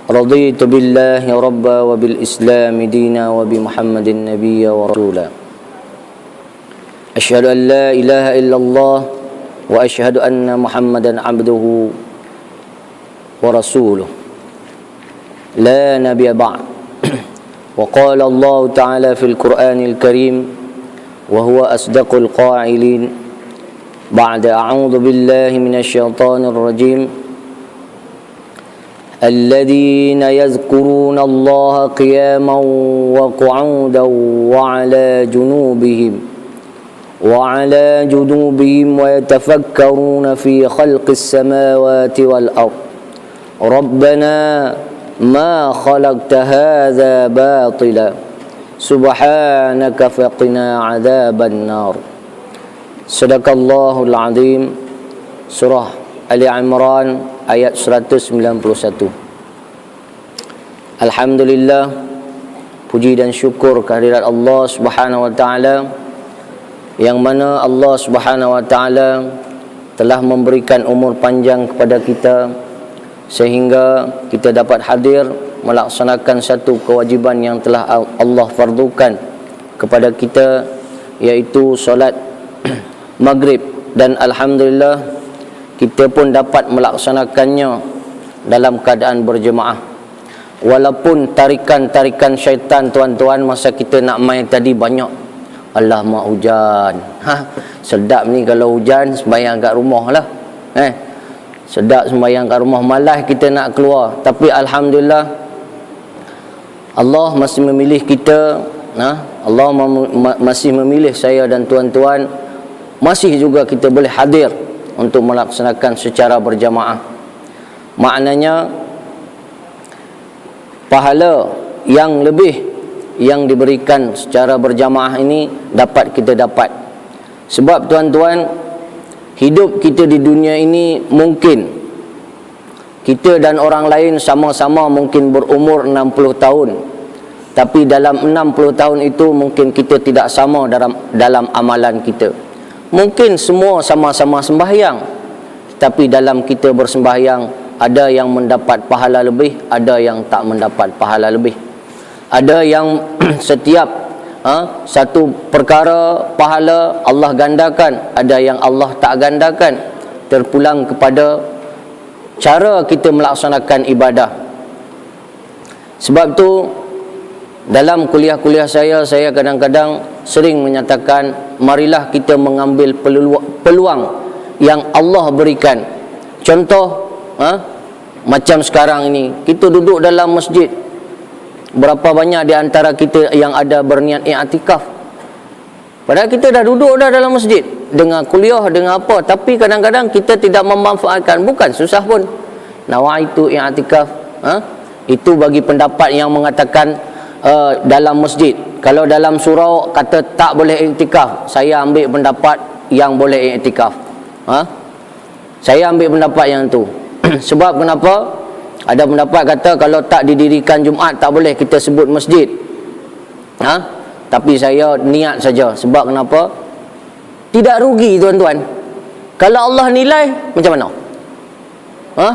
رضيت بالله ربا وبالإسلام دينا وبمحمد نبيا ورسولا أشهد أن لا إله إلا الله وأشهد أن محمدا عبده ورسوله لا نبي بعد وقال الله تعالى في القرآن الكريم وهو أصدق القائلين بعد أعوذ بالله من الشيطان الرجيم الذين يذكرون الله قياما وقعودا وعلى جنوبهم ويتفكرون في خلق السماوات والأرض ربنا ما خلقت هذا باطلا سبحانك فقنا عذاب النار. صدق الله العظيم. Surah Ali Imran ayat 191. Alhamdulillah, puji dan syukur kehadirat Allah Subhanahu wa taala, yang mana Allah Subhanahu wa taala telah memberikan umur panjang kepada kita sehingga kita dapat hadir melaksanakan satu kewajiban yang telah Allah fardukan kepada kita, iaitu solat maghrib. Dan alhamdulillah kita pun dapat melaksanakannya dalam keadaan berjemaah. Walaupun tarikan-tarikan syaitan tuan-tuan masa kita nak main tadi banyak. Allah mak hujan. Sedap ni kalau hujan sembahyang kat rumah lah. Sedap sembahyang kat rumah, malas kita nak keluar. Tapi alhamdulillah Allah masih memilih kita. Allah masih memilih saya dan tuan-tuan. Masih juga kita boleh hadir untuk melaksanakan secara berjamaah. Maknanya pahala yang lebih yang diberikan secara berjamaah ini dapat kita dapat. Sebab tuan-tuan, hidup kita di dunia ini mungkin kita dan orang lain sama-sama mungkin berumur 60 tahun. Tapi dalam 60 tahun itu mungkin kita tidak sama dalam amalan kita. Mungkin semua sama-sama sembahyang, tapi dalam kita bersembahyang ada yang mendapat pahala lebih, ada yang tak mendapat pahala lebih. Ada yang setiap satu perkara pahala Allah gandakan, ada yang Allah tak gandakan. Terpulang kepada cara kita melaksanakan ibadah. Sebab tu dalam kuliah-kuliah saya kadang-kadang sering menyatakan, marilah kita mengambil peluang yang Allah berikan. Contoh, macam sekarang ini kita duduk dalam masjid. Berapa banyak di antara kita yang ada berniat i'tikaf? Padahal kita dah duduk dah dalam masjid, dengar kuliah, dengar apa, tapi kadang-kadang kita tidak memanfaatkan. Bukan susah pun. Nawaitu i'tikaf. Itu bagi pendapat yang mengatakan dalam masjid. Kalau dalam surau kata tak boleh iktikaf, saya ambil pendapat yang boleh iktikaf. Saya ambil pendapat yang tu. Sebab kenapa? Ada pendapat kata kalau tak didirikan Jumaat tak boleh kita sebut masjid. Tapi saya niat saja. Sebab kenapa? Tidak rugi tuan-tuan. Kalau Allah nilai macam mana?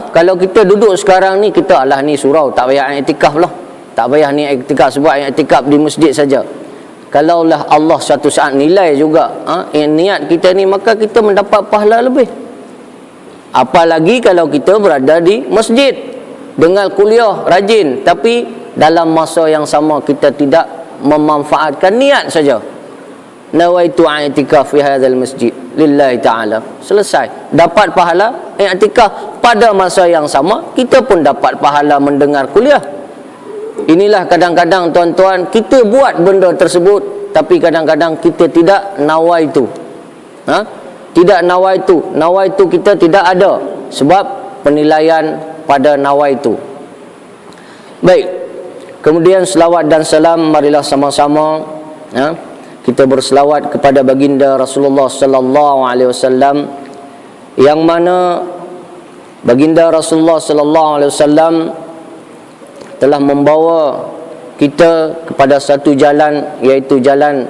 Kalau kita duduk sekarang ni, kita alah ni surau, tak payah iktikaf lah, tak payah ni iktikaf, sebab iktikaf di masjid saja. Kalaulah Allah suatu saat nilai juga niat kita ni, maka kita mendapat pahala lebih. Apalagi kalau kita berada di masjid, dengar kuliah rajin, tapi dalam masa yang sama kita tidak memanfaatkan, niat saja. Nawaitu i'tikaf fi hadzal masjid lillahi ta'ala. Selesai. Dapat pahala i'tikaf. Pada masa yang sama kita pun dapat pahala mendengar kuliah. Inilah kadang-kadang tuan-tuan, kita buat benda tersebut, tapi kadang-kadang kita tidak nawaitu. Tidak nawaitu. Nawaitu kita tidak ada, sebab penilaian pada nawaitu. Baik. Kemudian selawat dan salam, marilah sama-sama kita berselawat kepada baginda Rasulullah sallallahu alaihi wasallam, yang mana baginda Rasulullah sallallahu alaihi wasallam telah membawa kita kepada satu jalan, iaitu jalan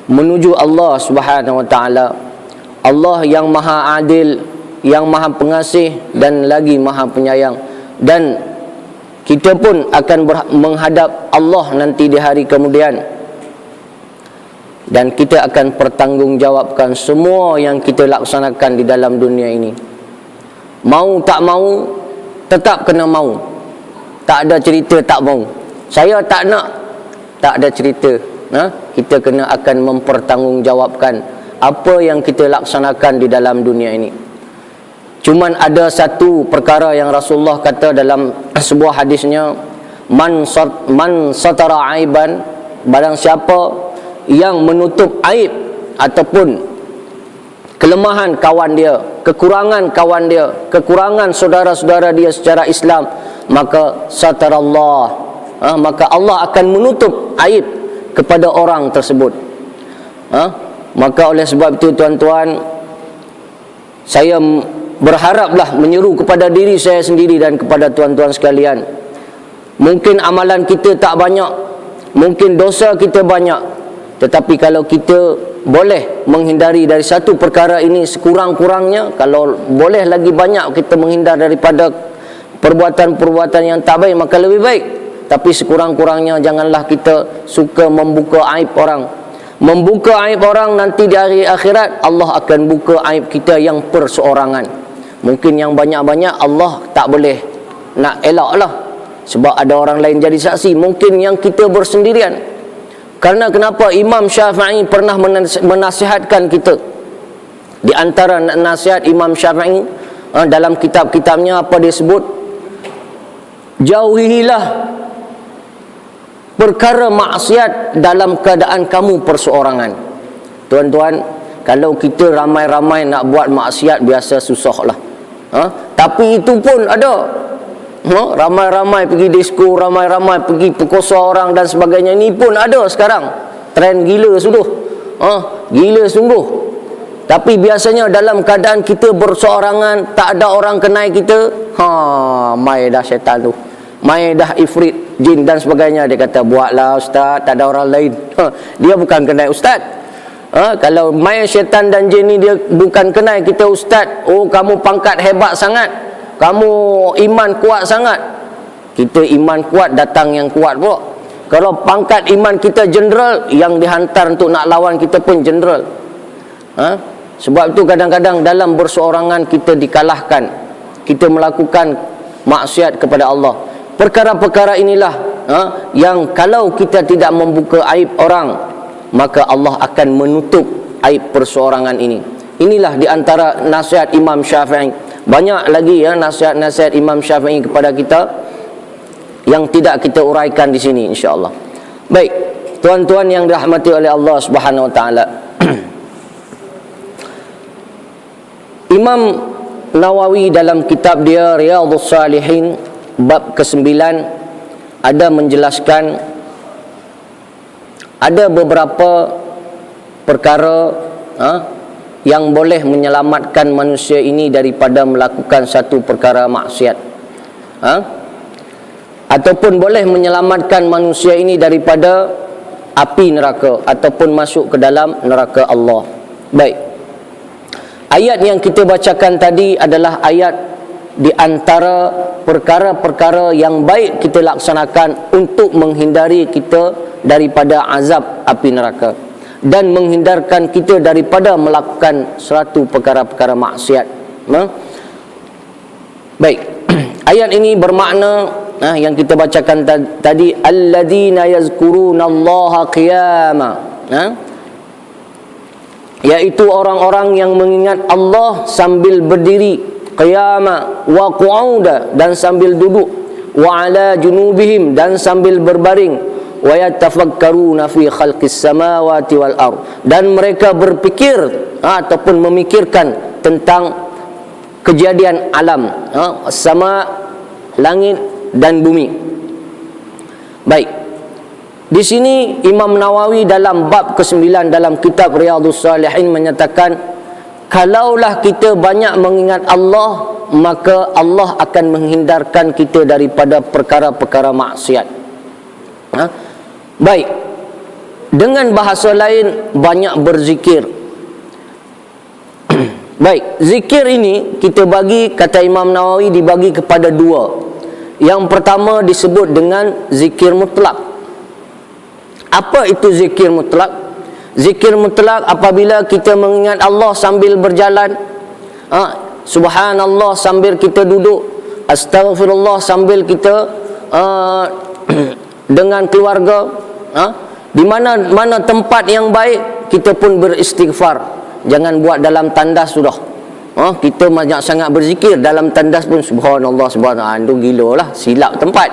menuju Allah Subhanahu wa taala. Allah yang Maha Adil, yang Maha Pengasih dan lagi Maha Penyayang. Dan kita pun akan menghadap Allah nanti di hari kemudian, dan kita akan pertanggungjawabkan semua yang kita laksanakan di dalam dunia ini. Mau tak mau, tetap kena mau. Tak ada cerita tak mau. Saya tak nak, tak ada cerita. Kita kena akan mempertanggungjawabkan apa yang kita laksanakan di dalam dunia ini. Cuman ada satu perkara yang Rasulullah kata dalam sebuah hadisnya, man satara aiban, barang siapa yang menutup aib ataupun kelemahan kawan dia, kekurangan kawan dia, kekurangan saudara-saudara dia secara Islam, maka satarallah, maka Allah akan menutup aib kepada orang tersebut. Maka oleh sebab itu tuan-tuan, saya berharaplah menyeru kepada diri saya sendiri dan kepada tuan-tuan sekalian. Mungkin amalan kita tak banyak, mungkin dosa kita banyak, tetapi kalau kita boleh menghindari dari satu perkara ini sekurang-kurangnya, kalau boleh lagi banyak kita menghindar daripada perbuatan-perbuatan yang tak baik, maka lebih baik. Tapi sekurang-kurangnya janganlah kita suka membuka aib orang. Membuka aib orang, nanti di hari akhirat Allah akan buka aib kita yang perseorangan. Mungkin yang banyak-banyak Allah tak boleh nak elak lah, sebab ada orang lain jadi saksi. Mungkin yang kita bersendirian. Karena kenapa Imam Syafi'i pernah menasihatkan kita. Di antara nasihat Imam Syafi'i dalam kitab-kitabnya, apa dia sebut? Jauhilah perkara maksiat dalam keadaan kamu perseorangan. Tuan-tuan, kalau kita ramai-ramai nak buat maksiat, biasa susah lah. Tapi itu pun ada. Ramai-ramai pergi disko, ramai-ramai pergi perkosa orang dan sebagainya. Ini pun ada sekarang. Trend gila sungguh. Gila sungguh. Tapi biasanya dalam keadaan kita berseorangan, tak ada orang kenal kita, mai dah syaitan tu, mai dah ifrit jin dan sebagainya. Dia kata, buatlah ustaz, tak ada orang lain. Dia bukan kenal ustaz. Kalau mai syaitan dan jin ni dia bukan kenal kita ustaz, oh kamu pangkat hebat sangat, kamu iman kuat sangat. Kita iman kuat, datang yang kuat pula. Kalau pangkat iman kita general, yang dihantar untuk nak lawan kita pun general. Sebab itu kadang-kadang dalam berseorangan kita dikalahkan, kita melakukan maksiat kepada Allah. Perkara-perkara inilah yang kalau kita tidak membuka aib orang, maka Allah akan menutup aib perseorangan ini. Inilah di antara nasihat Imam Syafi'i. Banyak lagi nasihat-nasihat Imam Syafi'i kepada kita yang tidak kita uraikan di sini, insya-Allah. Baik, tuan-tuan yang dirahmati oleh Allah Subhanahu wa taala. Imam Nawawi dalam kitab dia Riyadhus Salihin bab ke-9 ada menjelaskan ada beberapa perkara yang boleh menyelamatkan manusia ini daripada melakukan satu perkara maksiat, ataupun boleh menyelamatkan manusia ini daripada api neraka ataupun masuk ke dalam neraka Allah. Baik, ayat yang kita bacakan tadi adalah ayat di antara perkara-perkara yang baik kita laksanakan untuk menghindari kita daripada azab api neraka dan menghindarkan kita daripada melakukan suatu perkara-perkara maksiat. Baik, ayat ini bermakna yang kita bacakan tadi, alladzina yazkurunallaha qiyama, yaitu orang-orang yang mengingat Allah sambil berdiri, qiyama wa qu'uda, dan sambil duduk, wa ala junubihim, dan sambil berbaring, wa yatafakkaruna fi khalqis samawati wal ard, dan mereka berfikir ataupun memikirkan tentang kejadian alam, sama, langit dan bumi. Baik, di sini Imam Nawawi dalam bab ke-9 dalam kitab Riyadhus Salihin menyatakan, kalaulah kita banyak mengingat Allah, maka Allah akan menghindarkan kita daripada perkara-perkara maksiat. Baik, dengan bahasa lain, banyak berzikir. Baik, zikir ini kita bagi, kata Imam Nawawi, dibagi kepada dua. Yang pertama disebut dengan zikir mutlak. Apa itu zikir mutlak? Zikir mutlak apabila kita mengingat Allah sambil berjalan, subhanallah sambil kita duduk, astaghfirullah sambil kita dengan keluarga, di mana tempat yang baik kita pun beristighfar. Jangan buat dalam tandas sudah. Kita banyak sangat berzikir dalam tandas pun subhanallah subhanallah, itu gila lah, silap tempat.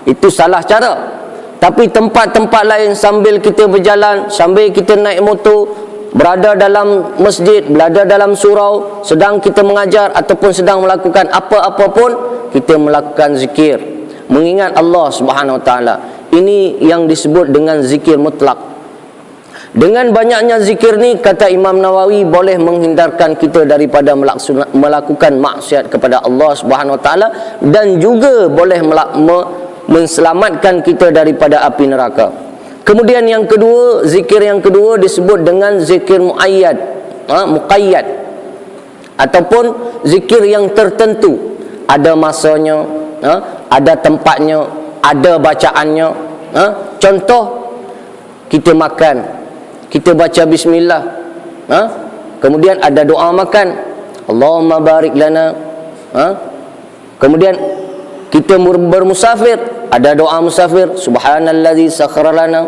Itu salah cara. Tapi tempat-tempat lain sambil kita berjalan, sambil kita naik motor, berada dalam masjid, berada dalam surau, sedang kita mengajar ataupun sedang melakukan apa-apa pun, kita melakukan zikir, mengingat Allah Subhanahu Wa Taala. Ini yang disebut dengan zikir mutlak. Dengan banyaknya zikir ni, kata Imam Nawawi, boleh menghindarkan kita daripada melakukan maksiat kepada Allah Subhanahu Wa Taala, dan juga boleh menselamatkan kita daripada api neraka. Kemudian yang kedua, zikir yang kedua disebut dengan zikir muayyad, muqayyad, ataupun zikir yang tertentu. Ada masanya, ada tempatnya, ada bacaannya. Contoh, kita makan, kita baca bismillah, kemudian ada doa makan, Allahumma barik lana, kemudian kita bermusafir, ada doa musafir, subhanallazi sakhkhara lana.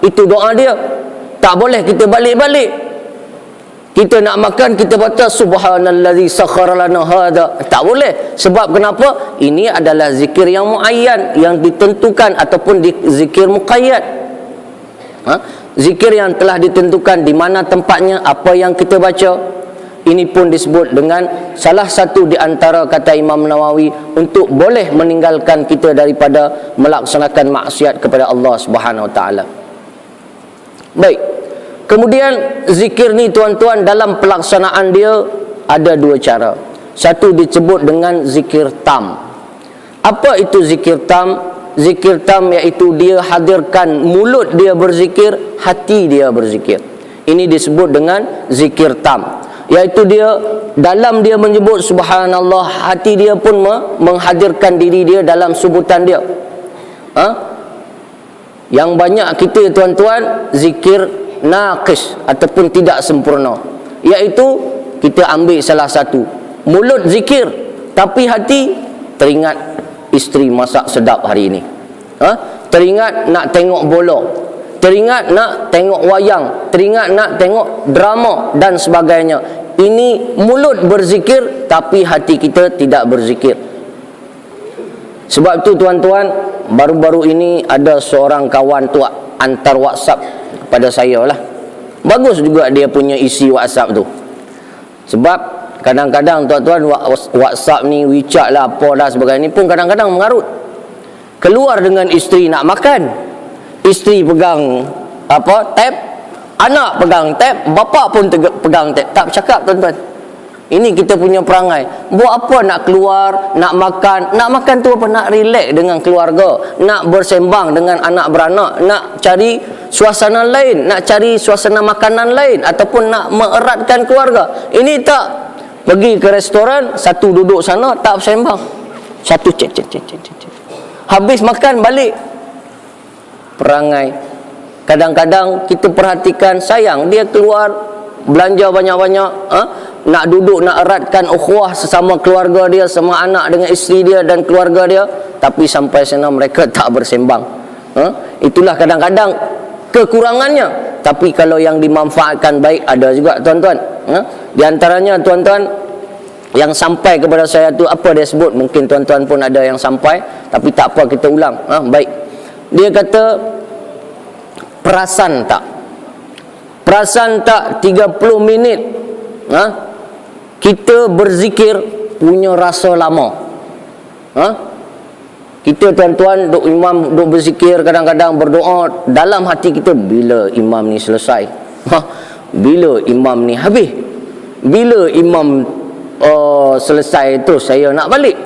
Itu doa dia. Tak boleh kita balik-balik. Kita nak makan, kita baca subhanallazi sakhkhara lana hada. Tak boleh. Sebab kenapa? Ini adalah zikir yang muayyan, yang ditentukan, ataupun zikir muqayyad. Zikir yang telah ditentukan di mana tempatnya, apa yang kita baca. Ini pun disebut dengan salah satu di antara, kata Imam Nawawi, untuk boleh meninggalkan kita daripada melaksanakan maksiat kepada Allah Subhanahu Wa Taala. Baik. Kemudian zikir ni tuan-tuan, dalam pelaksanaan dia ada dua cara. Satu disebut dengan zikir tam. Apa itu zikir tam? Zikir tam iaitu dia hadirkan mulut dia berzikir, hati dia berzikir. Ini disebut dengan zikir tam. Iaitu dia, dalam dia menyebut subhanallah, hati dia pun menghadirkan diri dia dalam sebutan dia. Yang banyak kita tuan-tuan, zikir naqis ataupun tidak sempurna. Iaitu kita ambil salah satu, mulut zikir, tapi hati teringat isteri masak sedap hari ini, teringat nak tengok bola, teringat nak tengok wayang, teringat nak tengok drama dan sebagainya. Ini mulut berzikir, tapi hati kita tidak berzikir. Sebab tu tuan-tuan, baru-baru ini ada seorang kawan tu hantar WhatsApp kepada saya lah. Bagus juga dia punya isi WhatsApp tu. Sebab kadang-kadang tuan-tuan, WhatsApp ni, WeChat lah, apa dah sebagainya ni pun kadang-kadang mengarut. Keluar dengan isteri nak makan, isteri pegang tab, anak pegang tab, bapa pun pegang tab. Tak bercakap tuan-tuan. Ini kita punya perangai. Buat apa nak keluar, nak makan? Nak makan tu apa? Nak relax dengan keluarga, nak bersembang dengan anak beranak, nak cari suasana lain, nak cari suasana makanan lain, ataupun nak mengeratkan keluarga. Ini tak. Pergi ke restoran, satu duduk sana tak bersembang, satu cek. Habis makan balik. Perangai. Kadang-kadang kita perhatikan, sayang dia keluar belanja banyak-banyak, nak duduk, nak eratkan ukhuwah sesama keluarga dia, sama anak dengan isteri dia dan keluarga dia, tapi sampai sana mereka tak bersembang. Itulah kadang-kadang kekurangannya. Tapi kalau yang dimanfaatkan baik ada juga tuan-tuan. Di antaranya tuan-tuan, yang sampai kepada saya tu, apa dia sebut, mungkin tuan-tuan pun ada yang sampai, tapi tak apa, kita ulang. Baik. Dia kata, perasan tak? Perasan tak 30 minit kita berzikir punya rasa lama. Kita tuan-tuan, imam duk berzikir, kadang-kadang berdoa dalam hati kita, bila imam ni selesai, bila imam ni habis, bila imam selesai tu saya nak balik.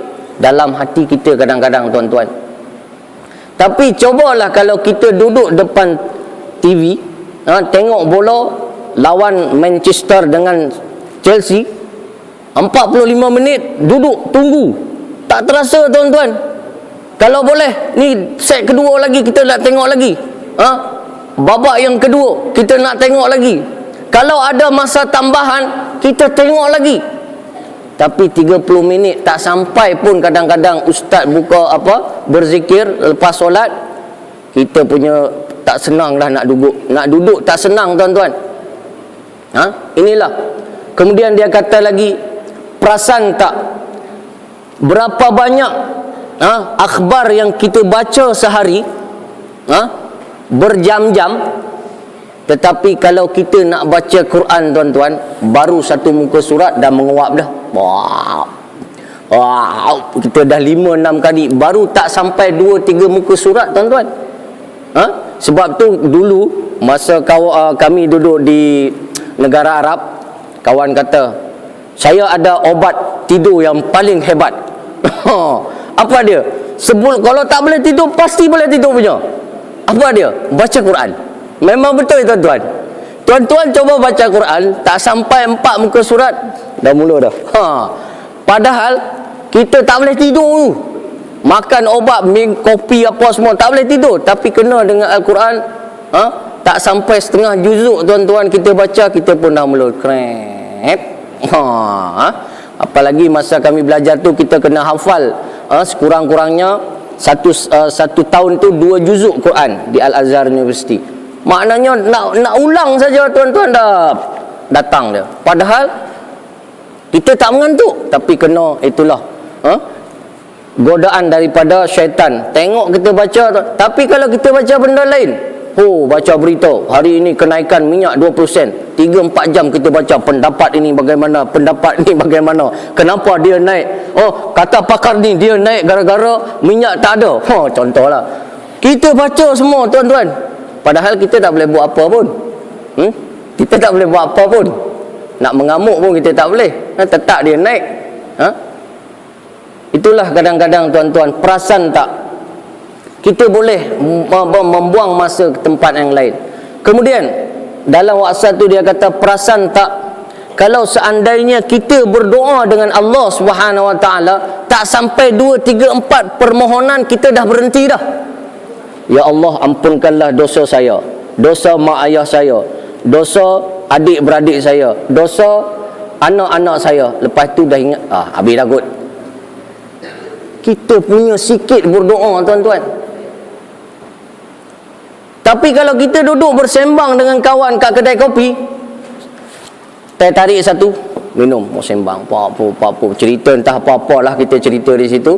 Dalam hati kita kadang-kadang tuan-tuan. Tapi cobalah kalau kita duduk depan TV, tengok bola lawan Manchester dengan Chelsea, 45 minit duduk tunggu, Tak terasa tuan-tuan. Kalau boleh, ni set kedua lagi kita nak tengok lagi. Babak yang kedua kita nak tengok lagi. Kalau ada masa tambahan, kita tengok lagi. Tapi 30 minit tak sampai pun kadang-kadang ustaz buka berzikir lepas solat, kita punya tak senang dah nak duduk. Nak duduk tak senang tuan-tuan. Inilah. Kemudian dia kata lagi, perasan tak berapa banyak akhbar yang kita baca sehari, berjam-jam, tetapi kalau kita nak baca Quran tuan-tuan, baru satu muka surat dah menguap dah. Wow, kita dah 5-6 kali, baru tak sampai 2-3 muka surat tuan-tuan. Sebab tu dulu masa kami duduk di negara Arab, kawan kata, saya ada obat tidur yang paling hebat. Apa dia? Kalau tak boleh tidur, pasti boleh tidur punya. Apa dia? Baca Quran. Memang betul tuan-tuan. Tuan-tuan coba baca Quran, tak sampai 4 muka surat dah mula dah. Padahal kita tak boleh tidur tu. Makan obat, kopi apa semua tak boleh tidur, tapi kena dengan Al-Quran, tak sampai setengah juzuk tuan-tuan kita baca, kita pun dah mula krep. Apalagi masa kami belajar tu, kita kena hafal sekurang-kurangnya satu tahun tu 2 juzuk Quran di Al-Azhar University. Maknanya nak ulang saja tuan-tuan dah datang dia. Padahal kita tak mengantuk, tapi kena itulah godaan daripada syaitan. Tengok kita baca, tapi kalau kita baca benda lain, baca berita hari ini kenaikan minyak 20 sen, 3-4 jam kita baca pendapat ini bagaimana, pendapat ini bagaimana, kenapa dia naik, kata pakar ni dia naik gara-gara minyak tak ada. Contohlah, kita baca semua tuan-tuan, padahal kita tak boleh buat apa pun. Kita tak boleh buat apa pun. Nak mengamuk pun kita tak boleh, tetap dia naik. Itulah kadang-kadang tuan-tuan, perasan tak kita boleh membuang masa ke tempat yang lain. Kemudian dalam WhatsApp tu dia kata, perasan tak kalau seandainya kita berdoa dengan Allah Subhanahu Wa Taala, tak sampai 2, 3, 4 permohonan kita dah berhenti dah. Ya Allah, ampunkanlah dosa saya, dosa mak ayah saya, dosa adik-beradik saya, dosa anak-anak saya. Lepas tu dah ingat, habis dah kot. Kita punya sikit berdoa tuan-tuan. Tapi kalau kita duduk bersembang dengan kawan kat kedai kopi, teh tarik satu, minum, mau sembang apa-apa, cerita entah apa-apalah, kita cerita di situ,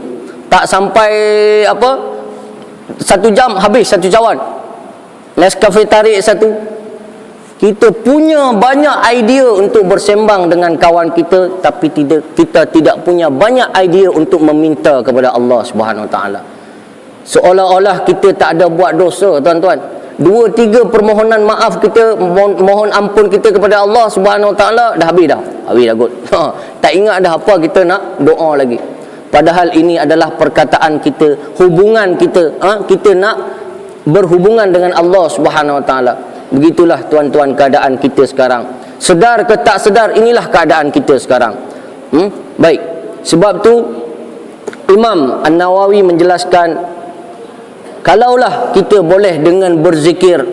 tak sampai 1 jam habis satu cawan. Nescafe tarik satu. Kita punya banyak idea untuk bersembang dengan kawan kita, tapi kita tidak punya banyak idea untuk meminta kepada Allah Subhanahu Wa Taala. Seolah-olah kita tak ada buat dosa tuan-tuan. 2-3 permohonan maaf kita, mohon ampun kita kepada Allah Subhanahu Wa Taala, dah habis dah kot. Tak ingat dah apa kita nak doa lagi. Padahal ini adalah perkataan kita, hubungan kita, kita nak berhubungan dengan Allah Subhanahu Wa Taala. Begitulah tuan-tuan keadaan kita sekarang. Sedar ke tak sedar, inilah keadaan kita sekarang. Baik. Sebab tu Imam An-Nawawi menjelaskan, kalaulah kita boleh dengan berzikir,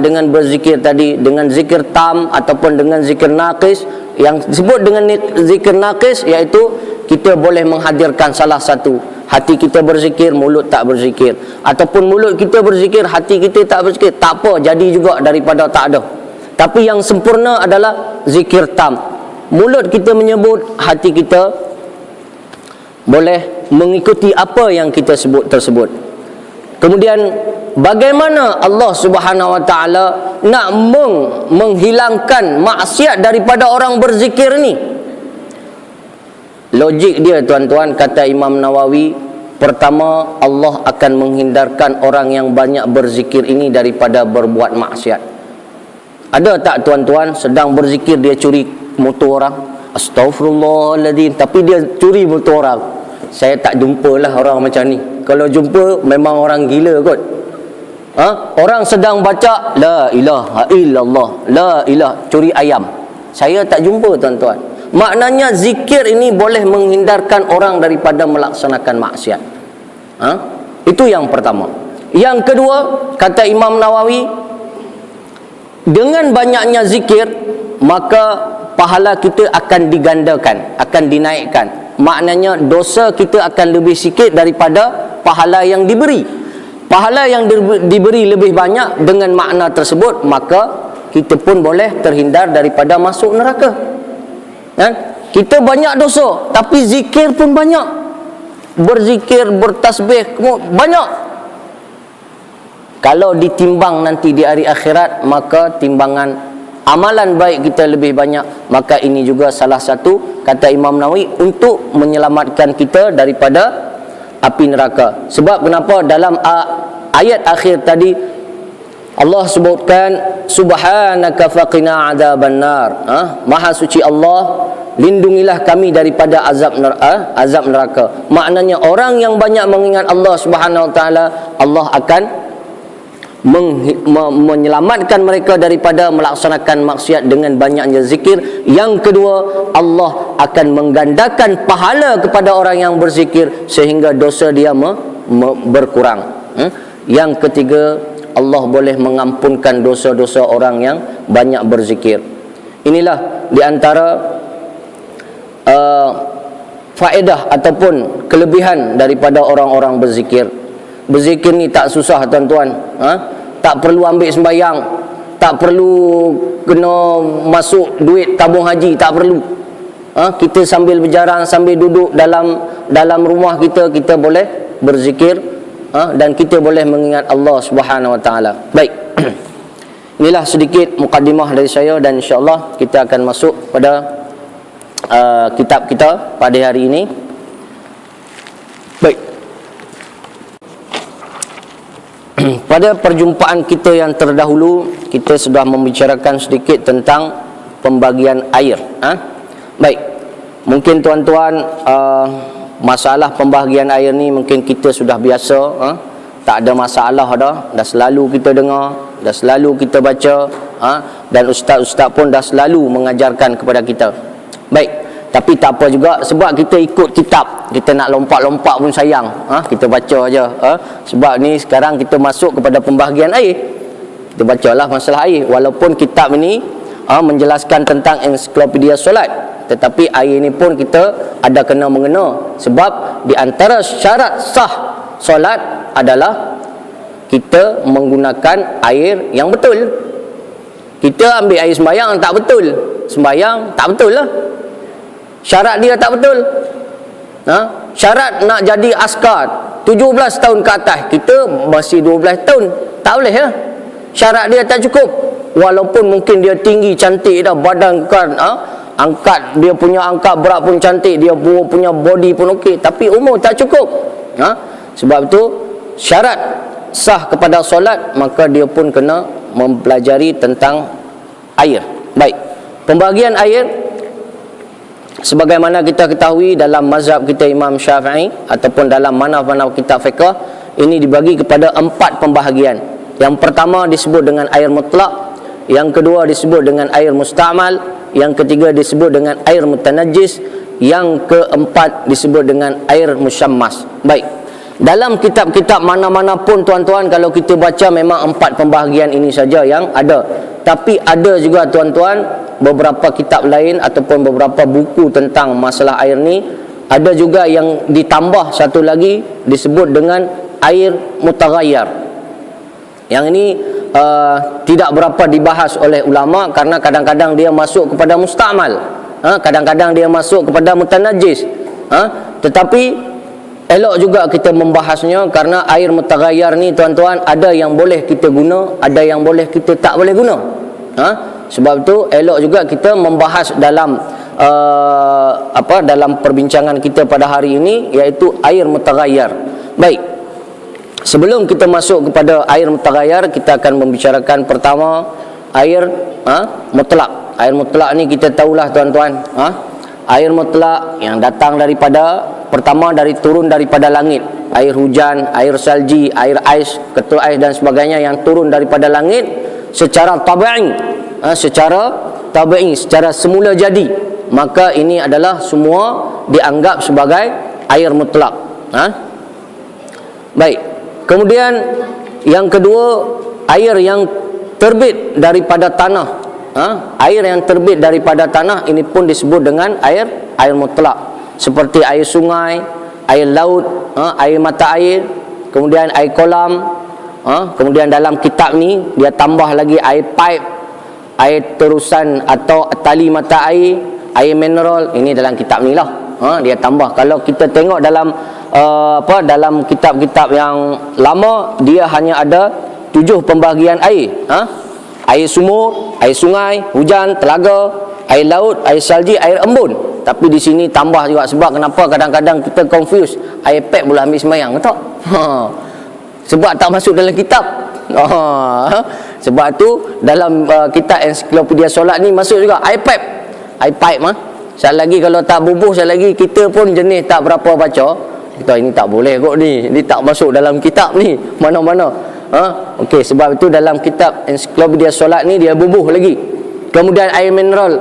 dengan berzikir tadi, dengan zikir tam ataupun dengan zikir naqis, yang disebut dengan zikir naqis iaitu kita boleh menghadirkan salah satu. Hati kita berzikir, mulut tak berzikir, ataupun mulut kita berzikir, hati kita tak berzikir, tak apa, jadi juga daripada tak ada. Tapi yang sempurna adalah zikir tam. Mulut kita menyebut, hati kita boleh mengikuti apa yang kita sebut tersebut. Kemudian bagaimana Allah Subhanahu Wa Taala nak menghilangkan maksiat daripada orang berzikir ni? Logik dia tuan-tuan, kata Imam Nawawi, pertama, Allah akan menghindarkan orang yang banyak berzikir ini daripada berbuat maksiat. Ada tak tuan-tuan sedang berzikir dia curi motor orang? Astaghfirullahaladzim, tapi dia curi motor orang. Saya tak jumpalah orang macam ni. Kalau jumpa memang orang gila kot. Orang sedang baca la ilaha illallah, la ilah, curi ayam. Saya tak jumpa tuan-tuan. Maknanya zikir ini boleh menghindarkan orang daripada melaksanakan maksiat. Itu yang pertama. Yang kedua, kata Imam Nawawi, dengan banyaknya zikir maka pahala kita akan digandakan, akan dinaikkan. Maknanya dosa kita akan lebih sikit daripada pahala yang diberi. Pahala yang diberi lebih banyak, dengan makna tersebut maka kita pun boleh terhindar daripada masuk neraka. Kita banyak dosa tapi zikir pun banyak, berzikir, bertasbih banyak. Kalau ditimbang nanti di hari akhirat, maka timbangan amalan baik kita lebih banyak. Maka ini juga salah satu, kata Imam Nawawi, untuk menyelamatkan kita daripada api neraka. Sebab kenapa dalam ayat akhir tadi Allah sebutkan subhanaka faqina adzabannar. Maha suci Allah, lindungilah kami daripada azab neraka. Maknanya orang yang banyak mengingat Allah Subhanahu wa taala, Allah akan menyelamatkan mereka daripada melaksanakan maksiat dengan banyaknya zikir. Yang kedua, Allah akan menggandakan pahala kepada orang yang berzikir sehingga dosa dia berkurang. Yang ketiga, Allah boleh mengampunkan dosa-dosa orang yang banyak berzikir. Inilah di antara faedah ataupun kelebihan daripada orang-orang berzikir. Berzikir ni tak susah tuan-tuan. Tak perlu ambil sembahyang, tak perlu kena masuk duit tabung haji, tak perlu. Kita sambil berjalan, sambil duduk dalam rumah kita, kita boleh berzikir. Dan kita boleh mengingat Allah Subhanahu wa taala. Baik. Inilah sedikit mukadimah dari saya, dan insya-Allah kita akan masuk pada kitab kita pada hari ini. Baik. Pada perjumpaan kita yang terdahulu, kita sudah membicarakan sedikit tentang pembagian air. Baik. Mungkin tuan-tuan masalah pembahagian air ni mungkin kita sudah biasa, tak ada masalah dah selalu kita dengar, dah selalu kita baca, dan ustaz-ustaz pun dah selalu mengajarkan kepada kita. Baik, tapi tak apa juga, sebab kita ikut kitab, kita nak lompat-lompat pun sayang, kita baca aja. Sebab ni sekarang kita masuk kepada pembahagian air, kita bacalah masalah air. Walaupun kitab ini menjelaskan tentang ensiklopedia solat, tetapi air ini pun kita ada kena mengena. Sebab di antara syarat sah solat adalah kita menggunakan air yang betul. Kita ambil air sembahyang tak betul, sembahyang tak betul lah, syarat dia tak betul. Syarat nak jadi askar 17 tahun ke atas, kita masih 12 tahun, tak boleh lah. Syarat dia tak cukup. Walaupun mungkin dia tinggi, cantik dah, badan kan, angkat, dia punya angkat berat pun cantik, dia punya body pun okey, tapi umur tak cukup. Sebab itu syarat sah kepada solat, maka dia pun kena mempelajari tentang air. Baik, pembagian air sebagaimana kita ketahui dalam mazhab kita Imam Syafi'i ataupun dalam mana-mana kitab fiqh, ini dibagi kepada 4 pembahagian. Yang pertama disebut dengan air mutlak, yang kedua disebut dengan air musta'mal, yang ketiga disebut dengan air mutanajjis, yang keempat disebut dengan air musyammas. Baik, dalam kitab-kitab mana-mana pun tuan-tuan, kalau kita baca memang 4 pembahagian ini saja yang ada. Tapi ada juga tuan-tuan beberapa kitab lain ataupun beberapa buku tentang masalah air ni, ada juga yang ditambah satu lagi disebut dengan air mutaghayyar. Yang ini tidak berapa dibahas oleh ulama, karena kadang-kadang dia masuk kepada musta'mal, kadang-kadang dia masuk kepada mutanajjis. Tetapi elok juga kita membahasnya, karena air mutaghayyar ni tuan-tuan, ada yang boleh kita guna, ada yang boleh kita tak boleh guna. Sebab tu elok juga kita membahas dalam dalam perbincangan kita pada hari ini, iaitu air mutaghayyar. Baik, sebelum kita masuk kepada air mutaghayyar, kita akan membicarakan pertama air mutlak. Air mutlak ni kita tahulah tuan-tuan, air mutlak yang datang daripada, pertama turun daripada langit, air hujan, air salji, air ais, ketul ais dan sebagainya yang turun daripada langit secara tabi'i, secara semula jadi, maka ini adalah semua dianggap sebagai air mutlak. Baik. Kemudian yang kedua, air yang terbit daripada tanah. Air yang terbit daripada tanah ini pun disebut dengan air mutlak. Seperti air sungai, air laut, air mata air, kemudian air kolam. Kemudian dalam kitab ni dia tambah lagi air pipe, air terusan atau tali mata air, air mineral. Ini dalam kitab ni lah. Dia tambah. Kalau kita tengok dalam dalam kitab-kitab yang lama, dia hanya ada 7 pembahagian air. Air sumur, air sungai, hujan, telaga, air laut, air salji, air embun. Tapi di sini tambah juga. Sebab kenapa kadang-kadang kita confuse, air pek boleh ambil sembahyang ke tak? Sebab tak masuk dalam kitab. Sebab tu dalam kitab ensiklopedia solat ni masuk juga air pipe. Air pipe sekali lagi kalau tak bubuh, sekali lagi kita pun jenis tak berapa baca, kita ini tak boleh kot ni, tak masuk dalam kitab ni mana-mana. Okey, sebab itu dalam kitab ensiklopedia solat ni dia bubuh lagi. Kemudian air mineral,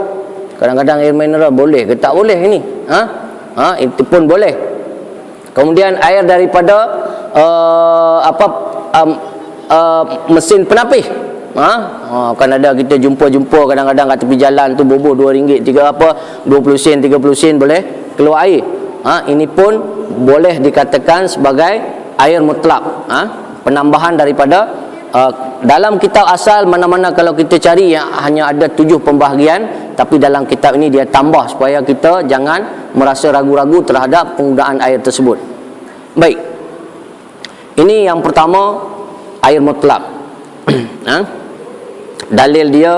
kadang-kadang air mineral boleh ke tak boleh ini? Itu pun boleh. Kemudian air daripada mesin penapis. Kan ada kita jumpa kadang-kadang kat tepi jalan tu bubuh RM2, 20 sen, 30 sen boleh keluar air. Ini pun boleh dikatakan sebagai air mutlak. Penambahan daripada dalam kitab asal mana-mana kalau kita cari yang hanya ada 7 pembahagian, tapi dalam kitab ini dia tambah supaya kita jangan merasa ragu-ragu terhadap penggunaan air tersebut. Baik. Ini yang pertama, air mutlak. Dalil dia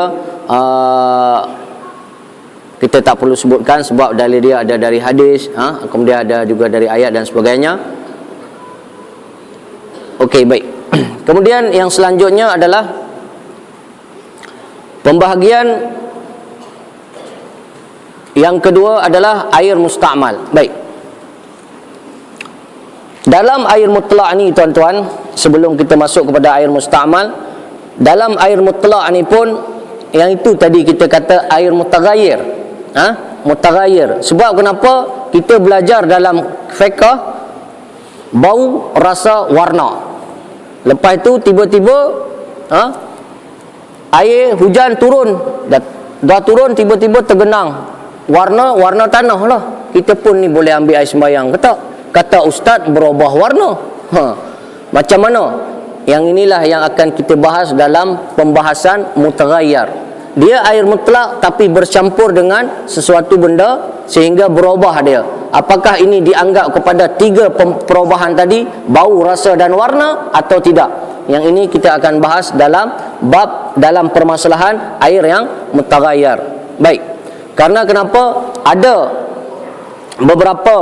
kita tak perlu sebutkan sebab dalil dia ada dari hadis, kemudian ada juga dari ayat dan sebagainya. Okey, baik. Kemudian yang selanjutnya adalah pembahagian yang kedua adalah air musta'mal. Baik. Dalam air mutlak ni tuan-tuan, sebelum kita masuk kepada air musta'mal, dalam air mutlak ni pun yang itu tadi kita kata air mutaghayyir. Mutaghayyir. Sebab kenapa? Kita belajar dalam fiqh bau, rasa, warna. Lepas itu tiba-tiba air hujan turun, dah turun tiba-tiba tergenang. Warna tanah lah. Kita pun ni boleh ambil air sembahyang ke tak? Kata ustaz berubah warna. Macam mana? Yang inilah yang akan kita bahas dalam pembahasan mutaghayyir. Dia air mutlak tapi bercampur dengan sesuatu benda sehingga berubah dia. Apakah ini dianggap kepada 3 perubahan tadi, bau, rasa dan warna atau tidak? Yang ini kita akan bahas dalam bab dalam permasalahan air yang mutaghayyir. Baik. Karena kenapa? Ada beberapa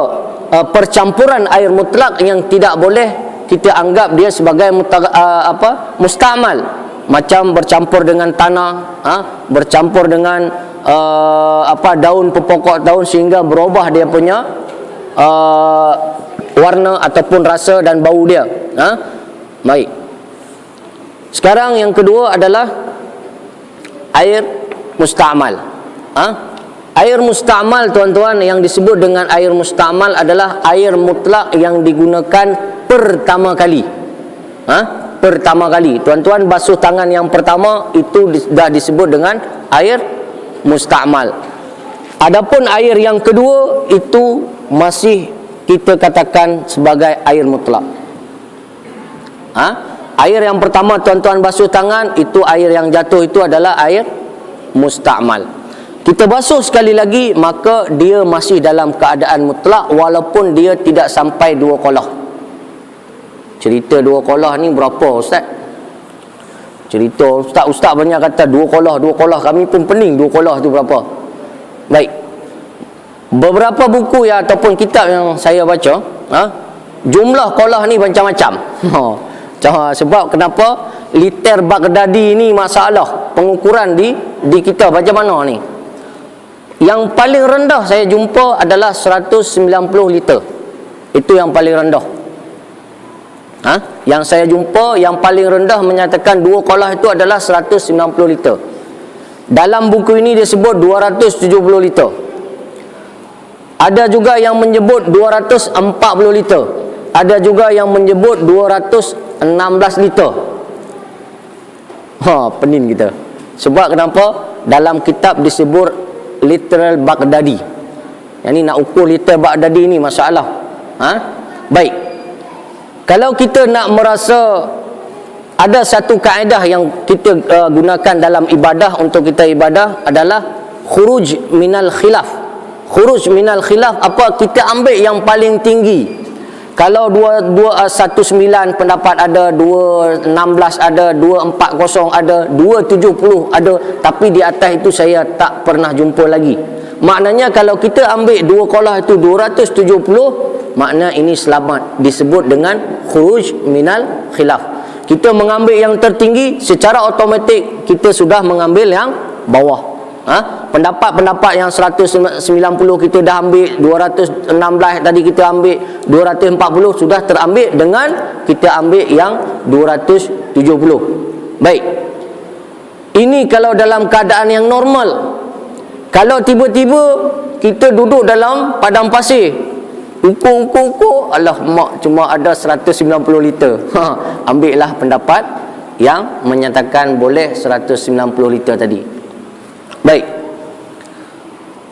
percampuran air mutlak yang tidak boleh kita anggap dia sebagai musta'mal. Macam bercampur dengan tanah, bercampur dengan daun pokok daun sehingga berubah dia punya warna ataupun rasa dan bau dia. Baik. Sekarang yang kedua adalah air musta'mal. Air musta'mal tuan-tuan, yang disebut dengan air musta'mal adalah air mutlak yang digunakan pertama kali. Pertama kali. Tuan-tuan basuh tangan yang pertama itu dah disebut dengan air musta'mal. Adapun air yang kedua itu masih kita katakan sebagai air mutlak. Air yang pertama tuan-tuan basuh tangan itu air yang jatuh itu adalah air musta'mal. Kita basuh sekali lagi maka dia masih dalam keadaan mutlak walaupun dia tidak sampai 2 qolah. Cerita 2 qolah ni berapa ustaz? Cerita ustaz banyak kata 2 qolah, kami pun pening 2 qolah tu berapa. Baik. Beberapa buku ya ataupun kitab yang saya baca, jumlah qolah ni macam-macam. Sebab kenapa? Liter Baghdadi ni masalah pengukuran di kita macam mana ni? Yang paling rendah saya jumpa adalah 190 liter. Itu yang paling rendah. Yang saya jumpa yang paling rendah menyatakan 2 qolah itu adalah 190 liter. Dalam buku ini dia sebut 270 liter. Ada juga yang menyebut 240 liter. Ada juga yang menyebut 216 liter. Pening kita. Sebab kenapa? Dalam kitab disebut literal Baghdadi. Yang ni nak ukur liter Baghdadi ni masalah. Baik. Kalau kita nak merasa ada satu kaedah yang kita gunakan dalam ibadah, untuk kita ibadah adalah khuruj minal khilaf. Khuruj minal khilaf apa? Kita ambil yang paling tinggi. Kalau 19 pendapat ada, 216 ada, 240 ada, 270 ada, tapi di atas itu saya tak pernah jumpa lagi. Maknanya kalau kita ambil dua kaulah itu 270, makna ini selamat, disebut dengan khuruj minal khilaf. Kita mengambil yang tertinggi, secara automatik kita sudah mengambil yang bawah. Pendapat-pendapat yang 190 kita dah ambil, 216 tadi kita ambil, 240 sudah terambil dengan kita ambil yang 270. Baik. Ini kalau dalam keadaan yang normal. Kalau tiba-tiba kita duduk dalam padang pasir, ukur, alah mak cuma ada 190 liter. Ambillah pendapat yang menyatakan boleh 190 liter tadi. Baik.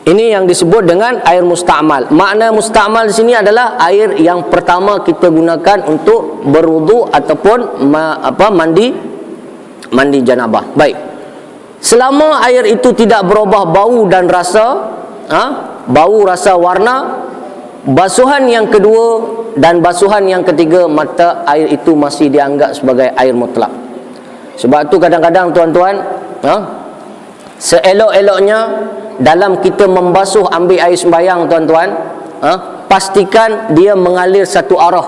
Ini yang disebut dengan air musta'mal. Makna musta'mal di sini adalah air yang pertama kita gunakan untuk berwudu ataupun mandi janabah. Baik. Selama air itu tidak berubah bau dan rasa, bau, rasa, warna, basuhan yang kedua dan basuhan yang ketiga, maka air itu masih dianggap sebagai air mutlak. Sebab tu kadang-kadang tuan-tuan, seelok-eloknya dalam kita membasuh ambil air sembahyang, tuan-tuan, pastikan dia mengalir satu arah.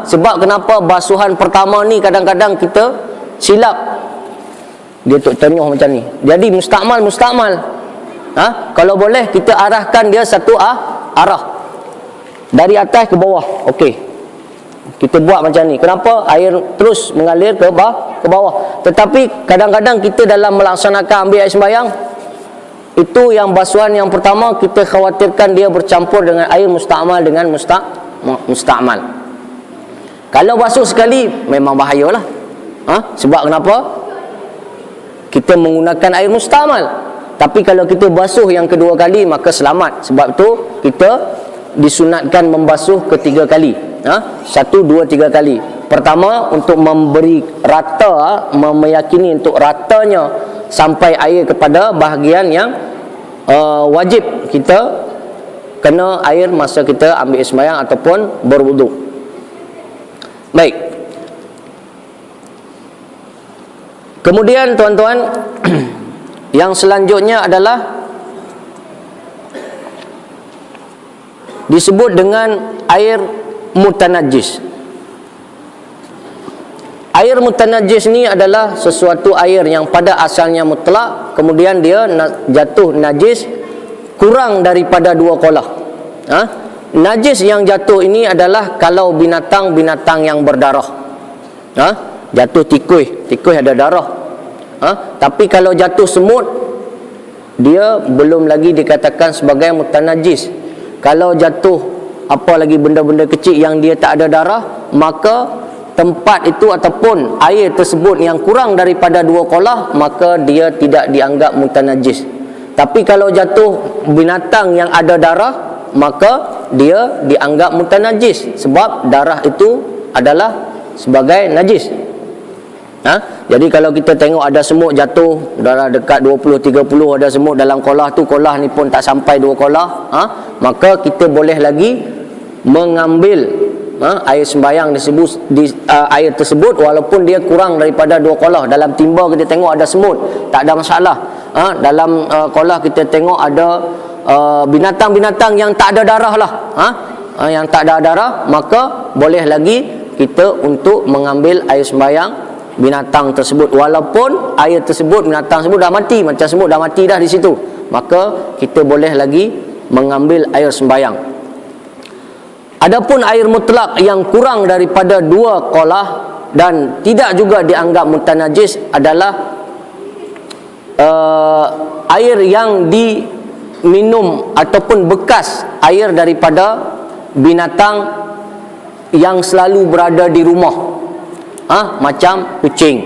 Sebab kenapa basuhan pertama ni kadang-kadang kita silap, dia tenyuh macam ni. Jadi musta'mal. Kalau boleh kita arahkan dia satu arah, dari atas ke bawah. Okey, kita buat macam ni. Kenapa? Air terus mengalir ke bawah. Tetapi kadang-kadang kita dalam melaksanakan ambil air sembahyang, itu yang basuhan yang pertama kita khawatirkan dia bercampur dengan air musta'mal dengan musta'mal. Kalau basuh sekali memang bahayalah. Sebab kenapa? Kita menggunakan air musta'mal. Tapi kalau kita basuh yang kedua kali, maka selamat. Sebab tu kita disunatkan membasuh ketiga kali. 1, 2, 3 kali. Pertama untuk memberi rata, meyakini untuk ratanya sampai air kepada bahagian yang wajib kita kena air masa kita ambil sembahyang ataupun berwuduk. Baik. Kemudian tuan-tuan, yang selanjutnya adalah disebut dengan air mutanajjis. Air mutanajjis ni adalah sesuatu air yang pada asalnya mutlak, kemudian dia jatuh najis kurang daripada 2 kaulah. Najis yang jatuh ini adalah kalau binatang-binatang yang berdarah. Jatuh tikus ada darah. Tapi kalau jatuh semut, dia belum lagi dikatakan sebagai mutanajjis. Kalau jatuh apa lagi benda-benda kecil yang dia tak ada darah, maka tempat itu ataupun air tersebut yang kurang daripada 2 kaulah, maka dia tidak dianggap mutanajjis. Tapi kalau jatuh binatang yang ada darah, maka dia dianggap mutanajjis, sebab darah itu adalah sebagai najis. Jadi kalau kita tengok ada semut jatuh darah dekat 20-30 ada semut dalam kaulah tu, kaulah ni pun tak sampai 2 kaulah, maka kita boleh lagi mengambil air sembahyang air tersebut walaupun dia kurang daripada 2 kaulah. Dalam timba kita tengok ada semut, tak ada masalah. Dalam kaulah kita tengok ada binatang-binatang yang tak ada darah lah, yang tak ada darah, maka boleh lagi kita untuk mengambil air sembahyang binatang tersebut walaupun air tersebut, binatang tersebut dah mati, macam semut dah mati dah di situ, maka kita boleh lagi mengambil air sembahyang. Adapun air mutlak yang kurang daripada 2 kaulah dan tidak juga dianggap mutanajis adalah air yang minum ataupun bekas air daripada binatang yang selalu berada di rumah. Macam kucing.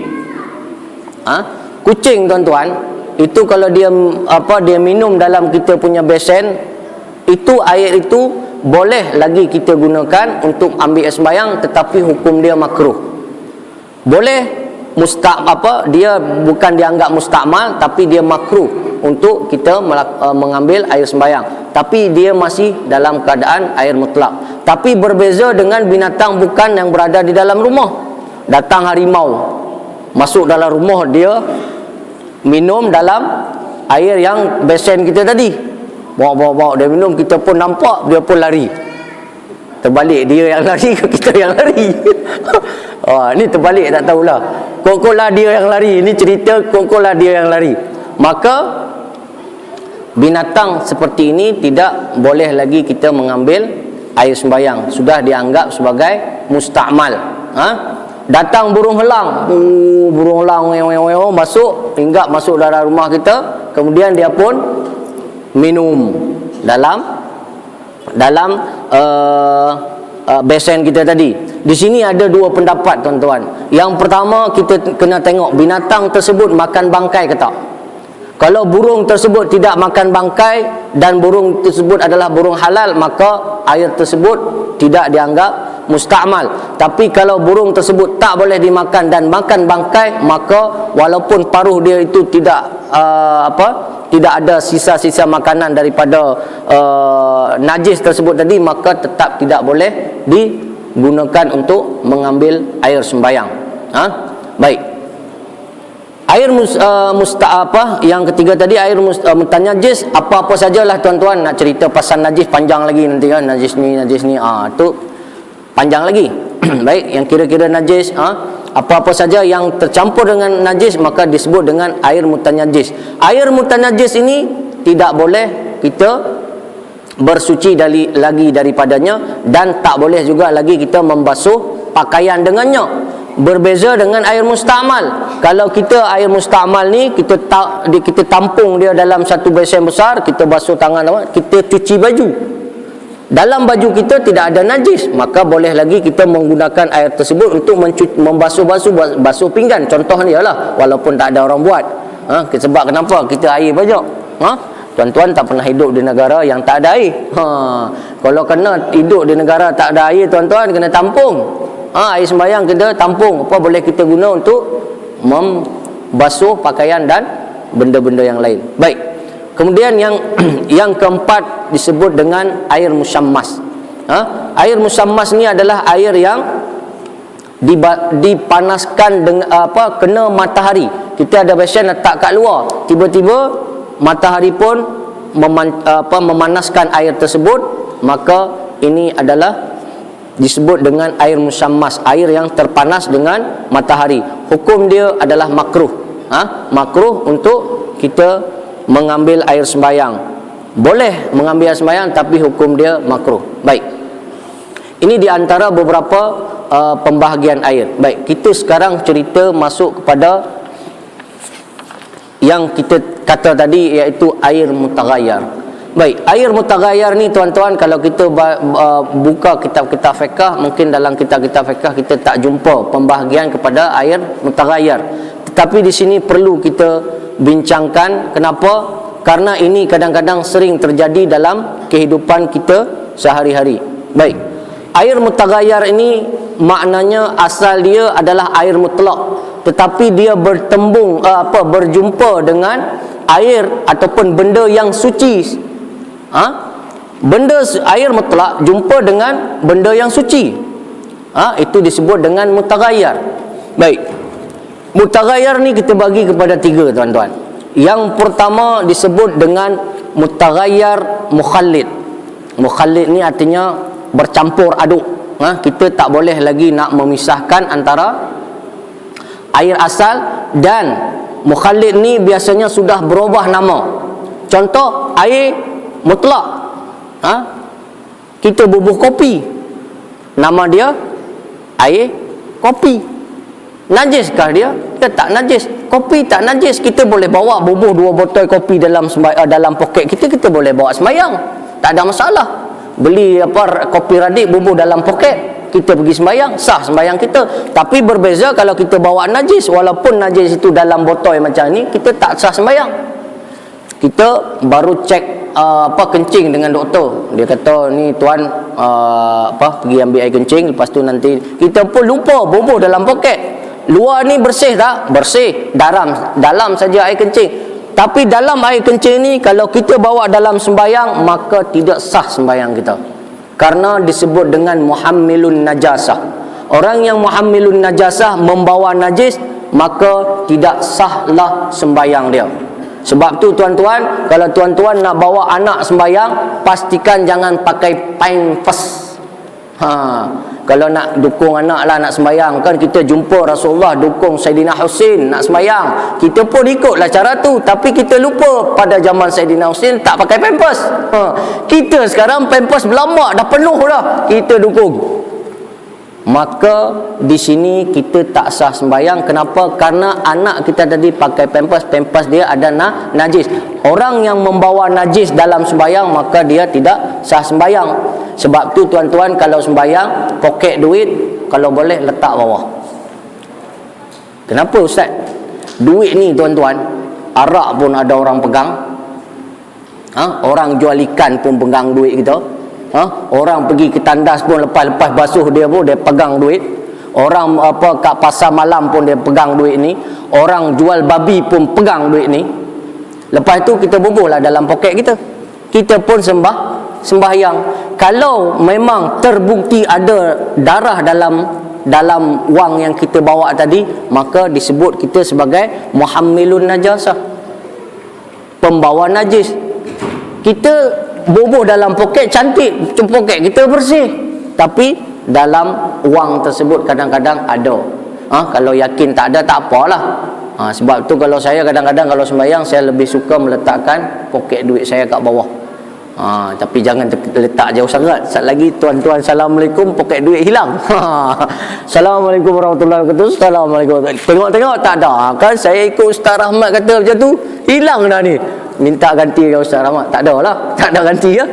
Kucing tuan-tuan, itu kalau dia dia minum dalam kita punya besen, itu air itu boleh lagi kita gunakan untuk ambil sembahyang, tetapi hukum dia makruh. Boleh dia bukan dianggap mustakmal, tapi dia makruh untuk kita mengambil air sembahyang, tapi dia masih dalam keadaan air mutlak. Tapi berbeza dengan binatang bukan yang berada di dalam rumah. Datang harimau masuk dalam rumah, dia minum dalam air yang besen kita tadi, bawa dia minum, kita pun nampak, dia pun lari. Terbalik, dia yang lari ke kita yang lari? Ni terbalik, tak tahulah. Kok-koklah dia yang lari. Ini cerita kok-koklah dia yang lari. Maka binatang seperti ini tidak boleh lagi kita mengambil air sembahyang, sudah dianggap sebagai mustakmal. Datang burung helang, burung helang masuk, hinggap masuk dalam rumah kita, kemudian dia pun minum dalam besen kita tadi. Di sini ada dua pendapat tuan-tuan. Yang pertama, kita kena tengok binatang tersebut makan bangkai ke tak. Kalau burung tersebut tidak makan bangkai dan burung tersebut adalah burung halal, maka air tersebut tidak dianggap mustakmal. Tapi kalau burung tersebut tak boleh dimakan dan makan bangkai, maka walaupun paruh dia itu tidak tidak ada sisa-sisa makanan daripada najis tersebut tadi, maka tetap tidak boleh digunakan untuk mengambil air sembahyang. Baik. Air yang ketiga tadi, air mutanajis, apa-apa sajalah tuan-tuan. Nak cerita pasal najis panjang lagi nanti kan. Najis ni tu panjang lagi. Baik, yang kira-kira najis, apa-apa saja yang tercampur dengan najis maka disebut dengan air mutanajis. Air mutanajis ini tidak boleh kita bersuci lagi daripadanya, dan tak boleh juga lagi kita membasuh pakaian dengannya. Berbeza dengan air mustakmal. Kalau kita air mustakmal ni kita tampung dia dalam satu besen besar, kita basuh tangan, kita cuci baju. Dalam baju kita tidak ada najis, maka boleh lagi kita menggunakan air tersebut untuk basuh pinggan. Contohnya lah, walaupun tak ada orang buat. Sebab kenapa? Kita air banyak. Tuan-tuan tak pernah hidup di negara yang tak ada air. Kalau kena hidup di negara tak ada air, tuan-tuan kena tampung. Air sembahyang kita tampung. Apa boleh kita guna untuk membasuh pakaian dan benda-benda yang lain. Baik. Kemudian yang keempat disebut dengan air musyammas. Air musyammas ni adalah air yang dipanaskan dengan kena matahari. Kita ada besen letak kat luar, tiba-tiba matahari pun memanaskan air tersebut, maka ini adalah disebut dengan air musyammas, air yang terpanas dengan matahari. Hukum dia adalah makruh. Makruh untuk kita mengambil air sembahyang. Boleh mengambil air sembahyang, tapi hukum dia makruh. Baik. Ini di antara beberapa pembahagian air. Baik, kita sekarang cerita masuk kepada yang kita kata tadi, iaitu air mutaghayyar. Baik, air mutaghayyar ni tuan-tuan, kalau kita buka kitab-kitab fiqh, mungkin dalam kitab-kitab fiqh kita tak jumpa pembahagian kepada air mutaghayyar. Tetapi di sini perlu kita bincangkan. Kenapa? Karena ini kadang-kadang sering terjadi dalam kehidupan kita sehari-hari. Baik, air mutaghayyar ini maknanya asal dia adalah air mutlak, tetapi dia berjumpa dengan air ataupun benda yang suci. Air mutlak jumpa dengan benda yang suci. Itu disebut dengan mutaghayyar. Baik. Mutaghayyar ni kita bagi kepada tiga, tuan-tuan. Yang pertama disebut dengan mutaghayyar mukhallid. Mukhallid ni artinya bercampur aduk. Kita tak boleh lagi nak memisahkan antara air asal dan mukhallid ni biasanya sudah berubah nama. Contoh, air mutlak. Kita bubuh kopi, nama dia air kopi. Najiskah dia? Dia tak najis. Kopi tak najis. Kita boleh bawa bubuh 2 botol kopi dalam dalam poket kita, kita boleh bawa sembahyang. Tak ada masalah. Beli kopi radik bubuh dalam poket, kita pergi sembahyang, sah sembahyang kita. Tapi berbeza kalau kita bawa najis, walaupun najis itu dalam botol macam ni, kita tak sah sembahyang. Kita baru cek kencing dengan doktor. Dia kata ni tuan pergi ambil air kencing, lepas tu nanti kita pun lupa bubuh dalam poket. Luar ni bersih tak? Bersih. Dalam saja air kencing. Tapi dalam air kencing ni kalau kita bawa dalam sembahyang, maka tidak sah sembahyang kita. Karena disebut dengan muhammilun najasah. Orang yang muhammilun najasah, membawa najis, maka tidak sahlah sembahyang dia. Sebab tu tuan-tuan, kalau tuan-tuan nak bawa anak sembahyang, pastikan jangan pakai pampers. Kalau nak dukung anak lah, nak sembahyang, kan kita jumpa Rasulullah dukung Saidina Husin nak sembahyang, kita pun ikutlah cara tu. Tapi kita lupa pada zaman Saidina Husin tak pakai pampers. Kita sekarang pampers berlambak, dah penuh dah, kita dukung. Maka di sini kita tak sah sembahyang. Kenapa? Karena anak kita tadi pakai pampers, pampers dia ada najis. Orang yang membawa najis dalam sembahyang, maka dia tidak sah sembahyang. Sebab tu tuan-tuan, kalau sembahyang, poket duit kalau boleh letak bawah. Kenapa Ustaz? Duit ni tuan-tuan, arak pun ada orang pegang. Orang jual ikan pun pegang duit kita. Orang pergi ke tandas pun lepas-lepas basuh dia pun dia pegang duit. Orang kat pasar malam pun dia pegang duit ni. Orang jual babi pun pegang duit ni. Lepas tu kita bubuhlah dalam poket kita. Kita pun sembahyang. Kalau memang terbukti ada darah dalam wang yang kita bawa tadi, maka disebut kita sebagai muhammilun najasah, pembawa najis. Kita bubuh dalam poket cantik, poket kita bersih, tapi dalam wang tersebut kadang-kadang ada. Kalau yakin tak ada, tak apalah. Sebab tu kalau saya kadang-kadang kalau sembahyang, saya lebih suka meletakkan poket duit saya kat bawah. Tapi jangan letak jauh sangat. Sat lagi tuan-tuan Assalamualaikum, poket duit hilang. Assalamualaikum warahmatullahi wabarakatuh. Assalamualaikum. Tengok tak ada. Kan saya ikut Ustaz Rahmat kata macam tu, hilang dah ni. Minta ganti ke Ustaz Rahmat? Tak ada lah. Tak ada ganti ya.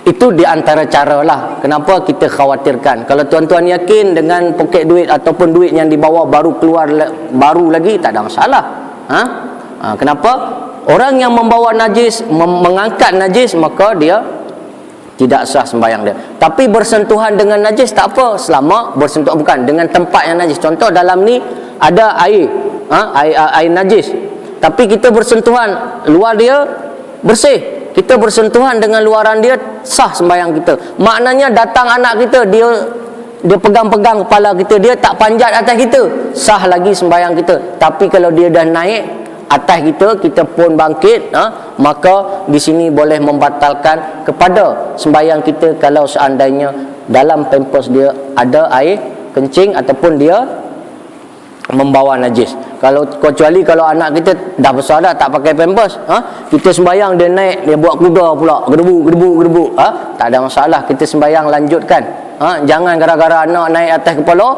Itu di antara cara lah. Kenapa kita khawatirkan. Kalau tuan-tuan yakin dengan poket duit ataupun duit yang dibawa baru keluar baru lagi, tak ada masalah. Kenapa? Orang yang membawa najis, mengangkat najis, maka dia tidak sah sembahyang dia. Tapi bersentuhan dengan najis tak apa, selama bersentuhan bukan dengan tempat yang najis. Contoh dalam ni ada air, air najis, tapi kita bersentuhan, luar dia bersih, kita bersentuhan dengan luaran dia, sah sembahyang kita. Maknanya datang anak kita, dia pegang-pegang kepala kita, dia tak panjat atas kita, sah lagi sembahyang kita. Tapi kalau dia dah naik atas kita pun bangkit, maka di sini boleh membatalkan kepada sembahyang kita kalau seandainya dalam pampers dia ada air kencing ataupun dia membawa najis. Kecuali kalau anak kita dah besar dah, tak pakai pampers, kita sembahyang dia naik, dia buat kuda pula, gedebu, tak ada masalah, kita sembahyang lanjutkan. Jangan gara-gara anak naik atas kepala,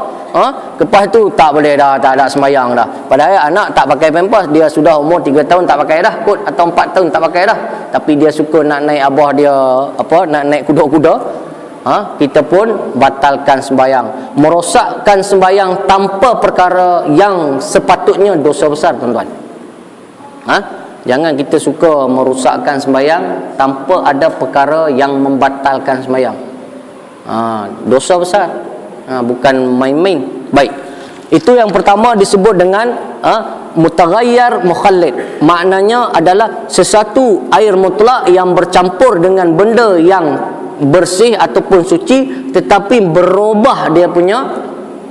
lepas tu tak boleh dah, tak ada sembahyang dah. Padahal anak tak pakai pampers, dia sudah umur 3 tahun tak pakai dah kot, atau 4 tahun tak pakai dah, tapi dia suka nak naik abah dia, nak naik kuda-kuda, kita pun batalkan sembahyang, merosakkan sembahyang tanpa perkara yang sepatutnya dosa besar tuan-tuan. Jangan kita suka merosakkan sembahyang tanpa ada perkara yang membatalkan sembahyang. Dosa besar, bukan main-main. Baik, itu yang pertama disebut dengan mutaghayyir mukhallid. Maknanya adalah sesuatu air mutlak yang bercampur dengan benda yang bersih ataupun suci, tetapi berubah dia punya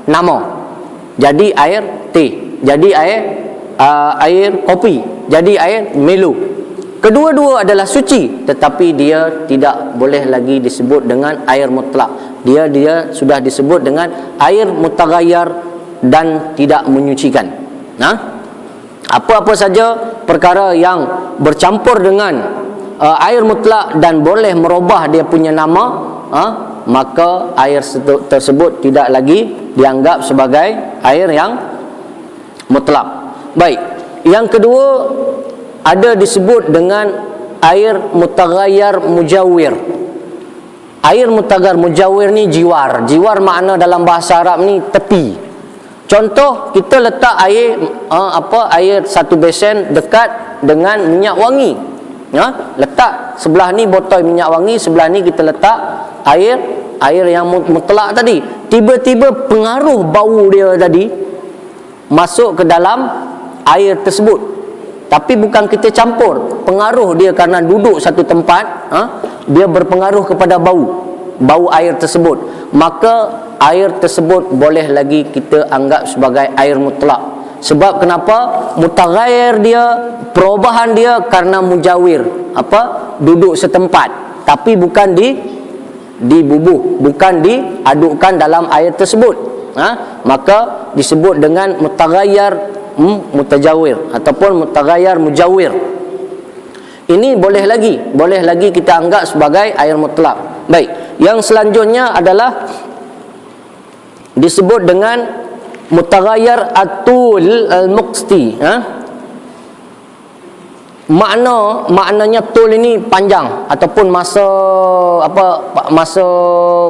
nama, jadi air teh, jadi air kopi, jadi air Milo. Kedua-dua adalah suci, tetapi dia tidak boleh lagi disebut dengan air mutlak. Dia sudah disebut dengan air mutaghayyir dan tidak menyucikan. Apa-apa saja perkara yang bercampur dengan air mutlak dan boleh merubah dia punya nama, maka air tersebut tidak lagi dianggap sebagai air yang mutlak. Baik, yang kedua ada disebut dengan air mutaghayyir mujawir. Air mutaghayyir mujawir ni jiwar. Jiwar makna dalam bahasa Arab ni tepi. Contoh, kita letak air air satu besen dekat dengan minyak wangi. Letak sebelah ni botol minyak wangi, sebelah ni kita letak air yang mutlak tadi. Tiba-tiba pengaruh bau dia tadi masuk ke dalam air tersebut. Tapi bukan kita campur. Pengaruh dia kerana duduk satu tempat, dia berpengaruh kepada bau air tersebut. Maka air tersebut boleh lagi kita anggap sebagai air mutlak. Sebab kenapa? Mutaghayyir dia, perubahan dia karena mujawir, duduk setempat, tapi bukan dibubuh, bukan diadukkan dalam air tersebut. Maka disebut dengan mutaghayyir mutajawir ataupun mutaghayyir mujawir. Ini boleh lagi kita anggap sebagai air mutlak. Baik, yang selanjutnya adalah disebut dengan mutaghayyir atul al-muqti. Maknanya tul ini panjang ataupun masa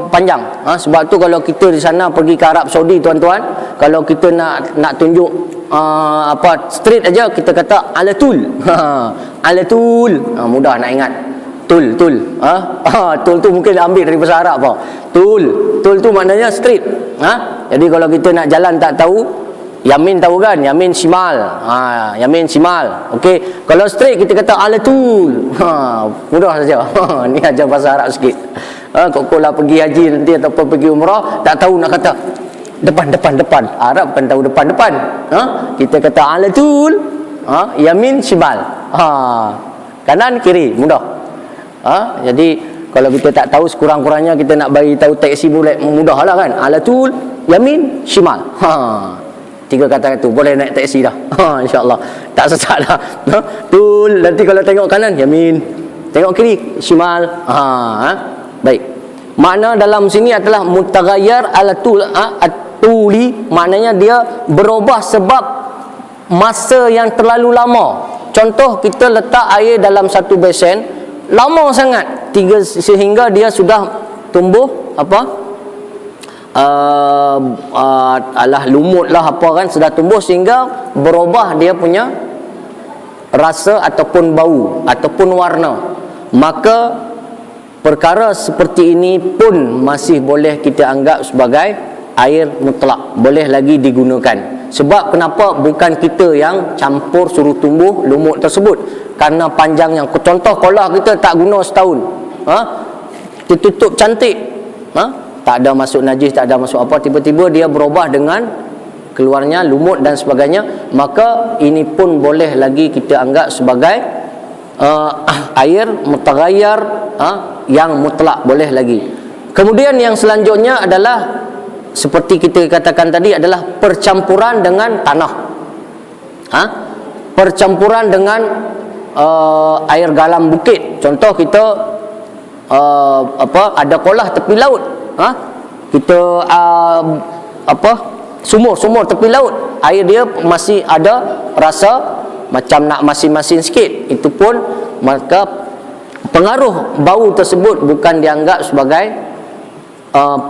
panjang. Sebab tu kalau kita di sana pergi ke Arab Saudi, tuan-tuan, kalau kita nak tunjuk street aja, kita kata alatul. Alatul. Mudah nak ingat. Tul. Tul tu mungkin ambil dari bahasa Arab apa. Tul tu maknanya street. Jadi kalau kita nak jalan tak tahu, yamin tahu kan? Yamin shimal. Yamin shimal. Okey. Kalau straight kita kata alatul. Mudah saja. Ni ajar bahasa Arab sikit. Kok lah pergi haji nanti ataupun pergi umrah, tak tahu nak kata depan. Arab kan tahu depan. Kita kata alatul. Yamin shimal. Kanan kiri, mudah. Jadi kalau kita tak tahu, sekurang-kurangnya kita nak bagi tahu taksi mudah lah kan. Alatul, yamin, shimal. 3 kata itu boleh naik taksi dah. InsyaAllah tak sesat dah. Tul, nanti kalau tengok kanan, yamin, tengok kiri, shimal. Baik, makna dalam sini adalah mutaghayyir alatul atuli, maknanya dia berubah sebab masa yang terlalu lama. Contoh, kita letak air dalam satu besen lama sangat, sehingga dia sudah tumbuh lumut lah kan, sudah tumbuh sehingga berubah dia punya rasa ataupun bau ataupun warna. Maka perkara seperti ini pun masih boleh kita anggap sebagai air mutlak, boleh lagi digunakan. Sebab kenapa? Bukan kita yang campur suruh tumbuh lumut tersebut, karena panjangnya. Contoh, kolah kita tak guna setahun, kita tutup cantik, tak ada masuk najis, tak ada masuk apa, tiba-tiba dia berubah dengan keluarnya lumut dan sebagainya, maka ini pun boleh lagi kita anggap sebagai air mutaghayyir yang mutlak, boleh lagi. Kemudian yang selanjutnya adalah seperti kita katakan tadi, adalah percampuran dengan tanah. Percampuran dengan air galam bukit. Contoh, kita ada kolah tepi laut, kita sumur tepi laut, air dia masih ada rasa macam nak masin-masin sikit, itu pun maka pengaruh bau tersebut bukan dianggap sebagai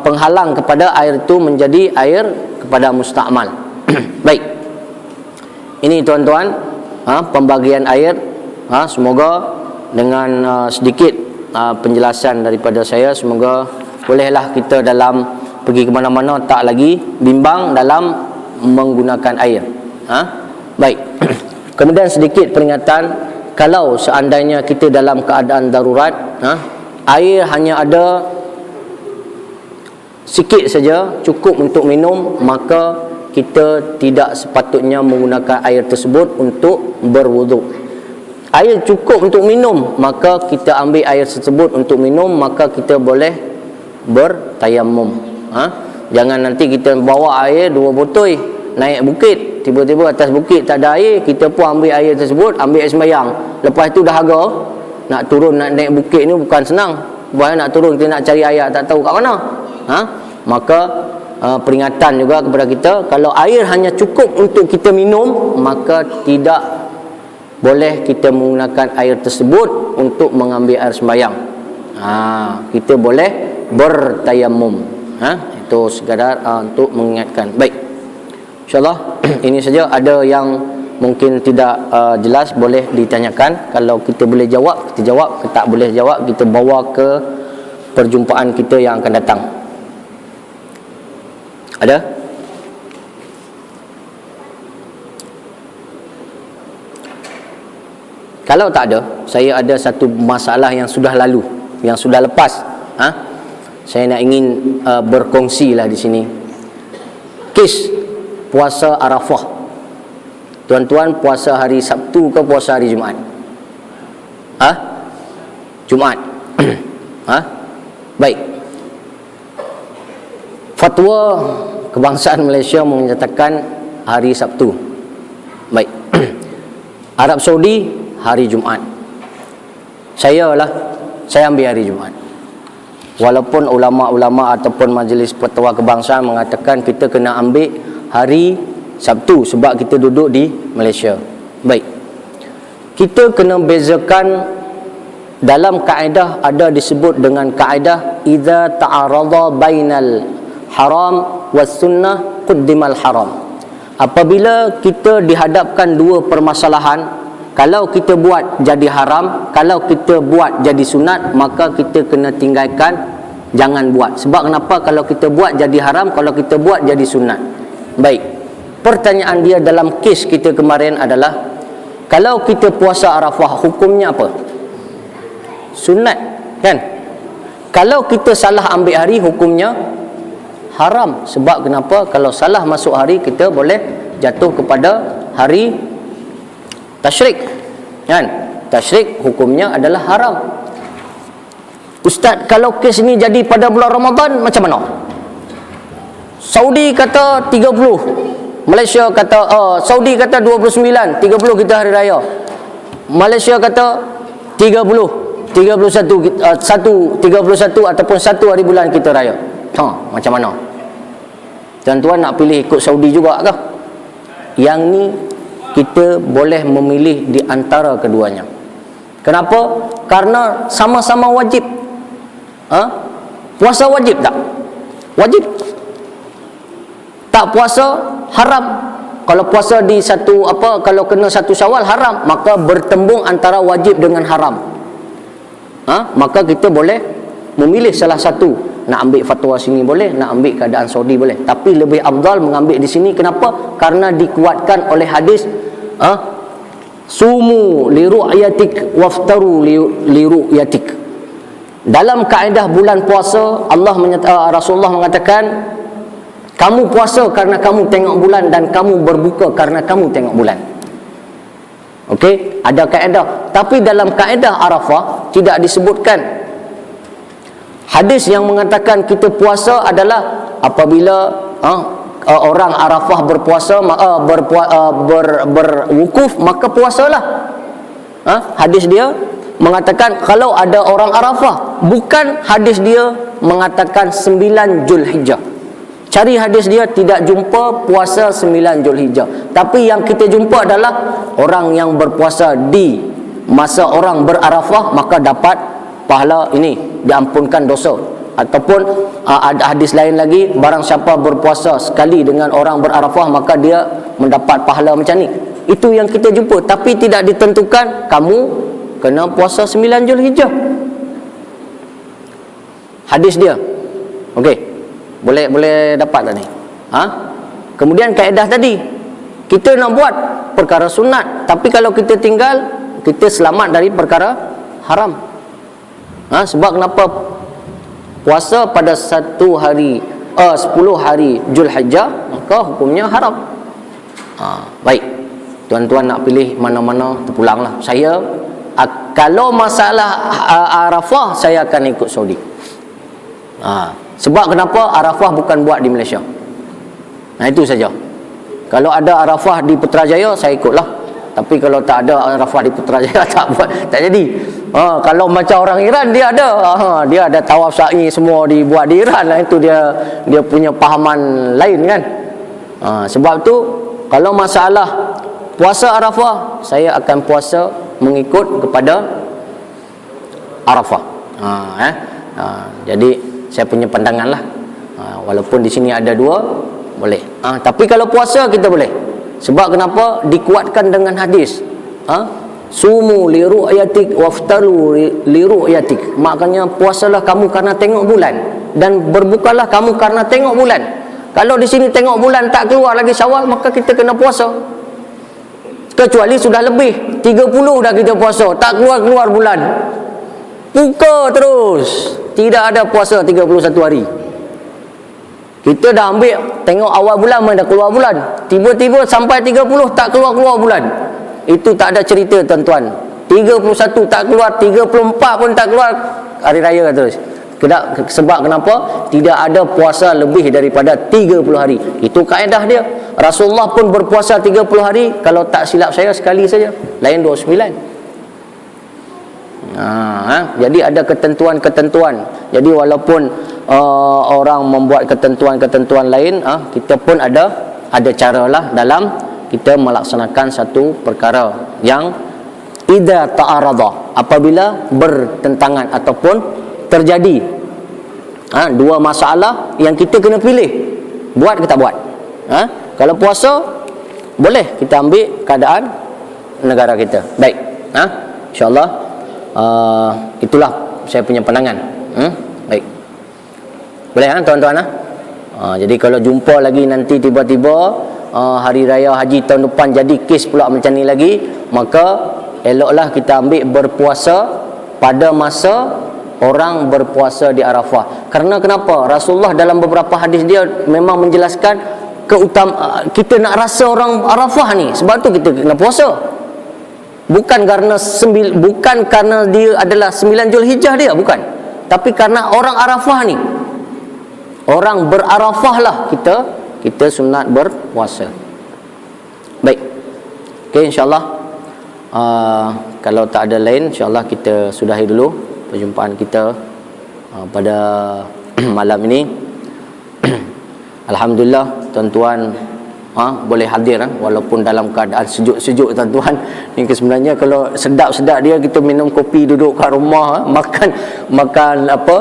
penghalang kepada air itu menjadi air kepada mustakmal. Baik, ini tuan-tuan pembagian air. Semoga dengan sedikit penjelasan daripada saya, semoga bolehlah kita dalam pergi ke mana-mana tak lagi bimbang dalam menggunakan air. Baik. Kemudian sedikit peringatan, kalau seandainya kita dalam keadaan darurat, air hanya ada sikit saja, cukup untuk minum, maka kita tidak sepatutnya menggunakan air tersebut untuk berwuduk. Air cukup untuk minum, maka kita ambil air tersebut untuk minum, maka kita boleh bertayamum. Jangan nanti kita bawa air 2 botol naik bukit, tiba-tiba atas bukit tak ada air, kita pun ambil air tersebut, ambil air sembahyang. Lepas tu dahaga, nak turun nak naik bukit ni bukan senang. Bukan nak turun kita nak cari air tak tahu kat mana. Maka peringatan juga kepada kita, kalau air hanya cukup untuk kita minum, maka tidak boleh kita menggunakan air tersebut untuk mengambil air sembahyang. Kita boleh bertayamum. Itu sekadar untuk mengingatkan. Baik, InsyaAllah ini saja. Ada yang mungkin tidak jelas, boleh ditanyakan. Kalau kita boleh jawab, kita jawab. Kalau tak boleh jawab, kita bawa ke perjumpaan kita yang akan datang. Ada? Kalau tak ada, saya ada satu masalah yang sudah lalu, yang sudah lepas. Saya nak ingin berkongsi lah di sini. Kes puasa Arafah. Tuan-tuan puasa hari Sabtu ke puasa hari Jumaat? Jumaat. Baik. Fatwa kebangsaan Malaysia menyatakan hari Sabtu. Baik. Arab Saudi hari Jumaat. Saya ambil hari Jumaat. Walaupun ulama-ulama ataupun majlis fatwa kebangsaan mengatakan kita kena ambil hari Sabtu sebab kita duduk di Malaysia. Baik. Kita kena bezakan, dalam kaedah ada disebut dengan kaedah idza ta'arada bainal haram was sunnah quddimal haram. Apabila kita dihadapkan dua permasalahan, kalau kita buat jadi haram, kalau kita buat jadi sunat, maka kita kena tinggalkan, jangan buat. Sebab kenapa? Kalau kita buat jadi haram, kalau kita buat jadi sunat. Baik. Pertanyaan dia dalam kes kita kemarin adalah, kalau kita puasa Arafah, hukumnya apa? Sunat, kan? Kalau kita salah ambil hari, hukumnya haram. Sebab kenapa? Kalau salah masuk hari, kita boleh jatuh kepada hari tasyrik, kan? Tasyrik hukumnya adalah haram. Ustaz, kalau kes ni jadi pada bulan Ramadan, macam mana? Saudi kata 30, Malaysia kata Saudi kata 29, 30 kita hari raya. Malaysia kata 30, 31 ataupun 1 hari bulan kita raya. Macam mana? Tuan-tuan nak pilih ikut Saudi juga ke? Yang ni kita boleh memilih di antara keduanya. Kenapa? Karena sama-sama wajib. Puasa wajib tak? Wajib. Tak puasa haram. Kalau puasa di kalau kena 1 Syawal haram, maka bertembung antara wajib dengan haram. Maka kita boleh memilih salah satu. Nak ambil fatwa sini boleh, nak ambil keadaan Saudi boleh. Tapi lebih afdal mengambil di sini. Kenapa? Karena dikuatkan oleh hadis sumu li ru'yatik waftaru li ru'yatik. Dalam kaedah bulan puasa, Rasulullah mengatakan, kamu puasa kerana kamu tengok bulan dan kamu berbuka kerana kamu tengok bulan. Okey, ada kaedah. Tapi dalam kaedah Arafah tidak disebutkan. Hadis yang mengatakan kita puasa adalah apabila orang Arafah berpuasa, berwukuf, maka puasalah. Hadis dia mengatakan kalau ada orang Arafah, bukan hadis dia mengatakan 9 Zulhijjah. Cari hadis dia, tidak jumpa puasa 9 Zulhijjah. Tapi yang kita jumpa adalah orang yang berpuasa di masa orang berarafah, maka dapat pahala ini, diampunkan dosa. Ataupun ada hadis lain lagi, barang siapa berpuasa sekali dengan orang berarafah, maka dia mendapat pahala macam ni. Itu yang kita jumpa. Tapi tidak ditentukan kamu kena puasa 9 Zulhijjah. Hadis dia. Okey. Boleh dapat tak ni? Kemudian kaedah tadi, kita nak buat perkara sunat, tapi kalau kita tinggal, kita selamat dari perkara haram. Sebab kenapa? Puasa pada 10 hari Zulhijjah, maka hukumnya haram. Baik, tuan-tuan nak pilih mana-mana, terpulanglah. Saya kalau masalah Arafah, saya akan ikut Saudi. Sebab kenapa? Arafah bukan buat di Malaysia. Itu saja. Kalau ada Arafah di Putrajaya, saya ikutlah. Tapi kalau tak ada Arafah di Putrajaya tak buat, tak jadi. Kalau macam orang Iran dia ada tawaf sa'i semua dibuat di Iran lah, itu dia punya pahaman lain kan. Sebab tu kalau masalah puasa Arafah, saya akan puasa mengikut kepada Arafah. Jadi saya punya pandangan lah. Walaupun di sini ada dua, boleh. Tapi kalau puasa kita boleh. Sebab kenapa? Dikuatkan dengan hadis. Sumu li ru'yatik waftaru li ru'yatik. Maknanya puasalah kamu karena tengok bulan dan berbukalah kamu karena tengok bulan. Kalau di sini tengok bulan tak keluar lagi Syawal, maka kita kena puasa. Kecuali sudah lebih 30 dah kita puasa, tak keluar bulan, buka terus, tidak ada puasa 31 hari. Kita dah ambil, tengok awal bulan mana dah keluar bulan, tiba-tiba sampai 30 tak keluar bulan. Itu tak ada cerita tuan-tuan. 31 tak keluar, 34 pun tak keluar, hari raya terus. Sebab kenapa? Tidak ada puasa lebih daripada 30 hari. Itu kaedah dia. Rasulullah pun berpuasa 30 hari, kalau tak silap saya sekali saja, lain 29. Jadi ada ketentuan-ketentuan. Jadi walaupun orang membuat ketentuan-ketentuan lain, kita pun ada caralah dalam kita melaksanakan satu perkara yang idza ta'arada, apabila bertentangan ataupun terjadi dua masalah yang kita kena pilih, buat ke tak buat. Kalau puasa boleh kita ambil keadaan negara kita. Baik, InsyaAllah itulah saya punya pandangan. Baik, boleh tuan-tuan. Jadi kalau jumpa lagi nanti tiba-tiba hari raya haji tahun depan jadi kes pula macam ni lagi, maka eloklah kita ambil berpuasa pada masa orang berpuasa di Arafah. Kerana kenapa? Rasulullah dalam beberapa hadis dia memang menjelaskan kita nak rasa orang Arafah ni, sebab tu kita kena puasa. Bukan karena dia adalah 9 Zulhijjah dia, bukan. Tapi karena orang Arafah ni, orang berarafah lah, kita sunat berpuasa. Baik. Okey, insyaAllah kalau tak ada lain, insyaAllah kita sudahi dulu perjumpaan kita pada malam ini. Alhamdulillah tuan-tuan boleh hadir walaupun dalam keadaan sejuk-sejuk tuan-tuan. Ini sebenarnya kalau sedap-sedap dia kita minum kopi duduk kat rumah, makan apa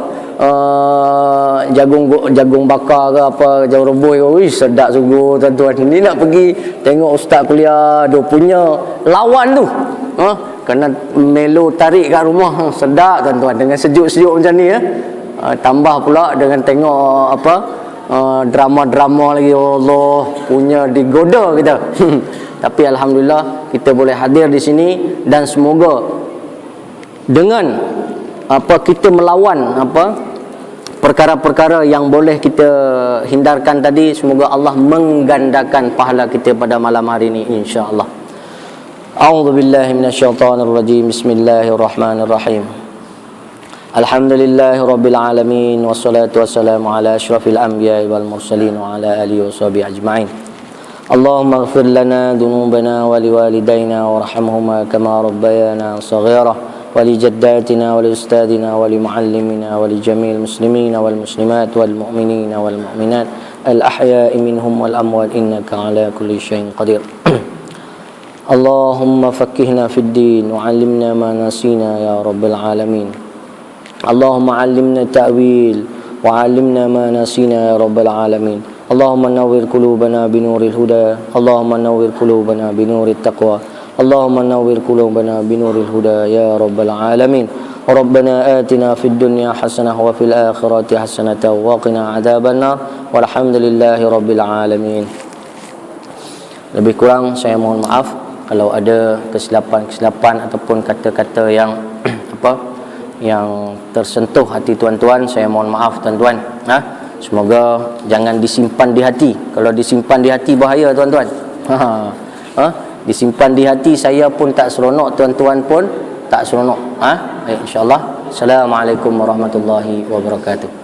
jagung bakar ke apa, jagung rebus ke, sedap sungguh tuan-tuan. Ini nak pergi tengok ustaz kuliah dia punya lawan tu, kena melo tarik kat rumah, sedap tuan-tuan dengan sejuk-sejuk macam ni tambah pula dengan tengok apa drama-drama lagi, Allah punya digoda kita. Tapi alhamdulillah kita boleh hadir di sini, dan semoga dengan kita melawan perkara-perkara yang boleh kita hindarkan tadi, semoga Allah menggandakan pahala kita pada malam hari ini insya-Allah. A'udzubillahi minasyaitonirrajim. Bismillahirrahmanirrahim. Alhamdulillahi rabbil alamin, wassalatu wassalamu ala asyrafil anbiya'i wal mursalin wa ala alihi washabihi ajma'in. Allahumma ighfir lana dhunubana wa liwalidayna warhamhuma kama rabbayana shaghira, wa li jaddatina wa li ustadina wa li muallimina wa li jami'il muslimina wal muslimat wal mu'minina wal mu'minat al ahya'i minhum wal amwat innaka ala kulli syai'in qadir. Allahumma faqqihna fid din wa 'allimna ma nasina ya rabbal alamin. Allahumma 'allimna ta'wil wa 'allimna ma nasina ya rabbal alamin. Allahumma nawwir qulubana binuril huda, Allahumma nawwir qulubana binurit taqwa, Allahumma nawwir qulubana binuril huda ya rabbal alamin. Rabbana atina fid dunya hasanah wa fil akhirati hasanah wa qina adzabannar. Walhamdulillahi rabbil alamin. Lebih kurang saya mohon maaf kalau ada kesilapan ataupun kata-kata yang yang tersentuh hati tuan-tuan, saya mohon maaf tuan-tuan. Semoga jangan disimpan di hati. Kalau disimpan di hati bahaya tuan-tuan. Disimpan di hati, saya pun tak seronok, tuan-tuan pun tak seronok. Baik, insya-Allah. Assalamualaikum warahmatullahi wabarakatuh.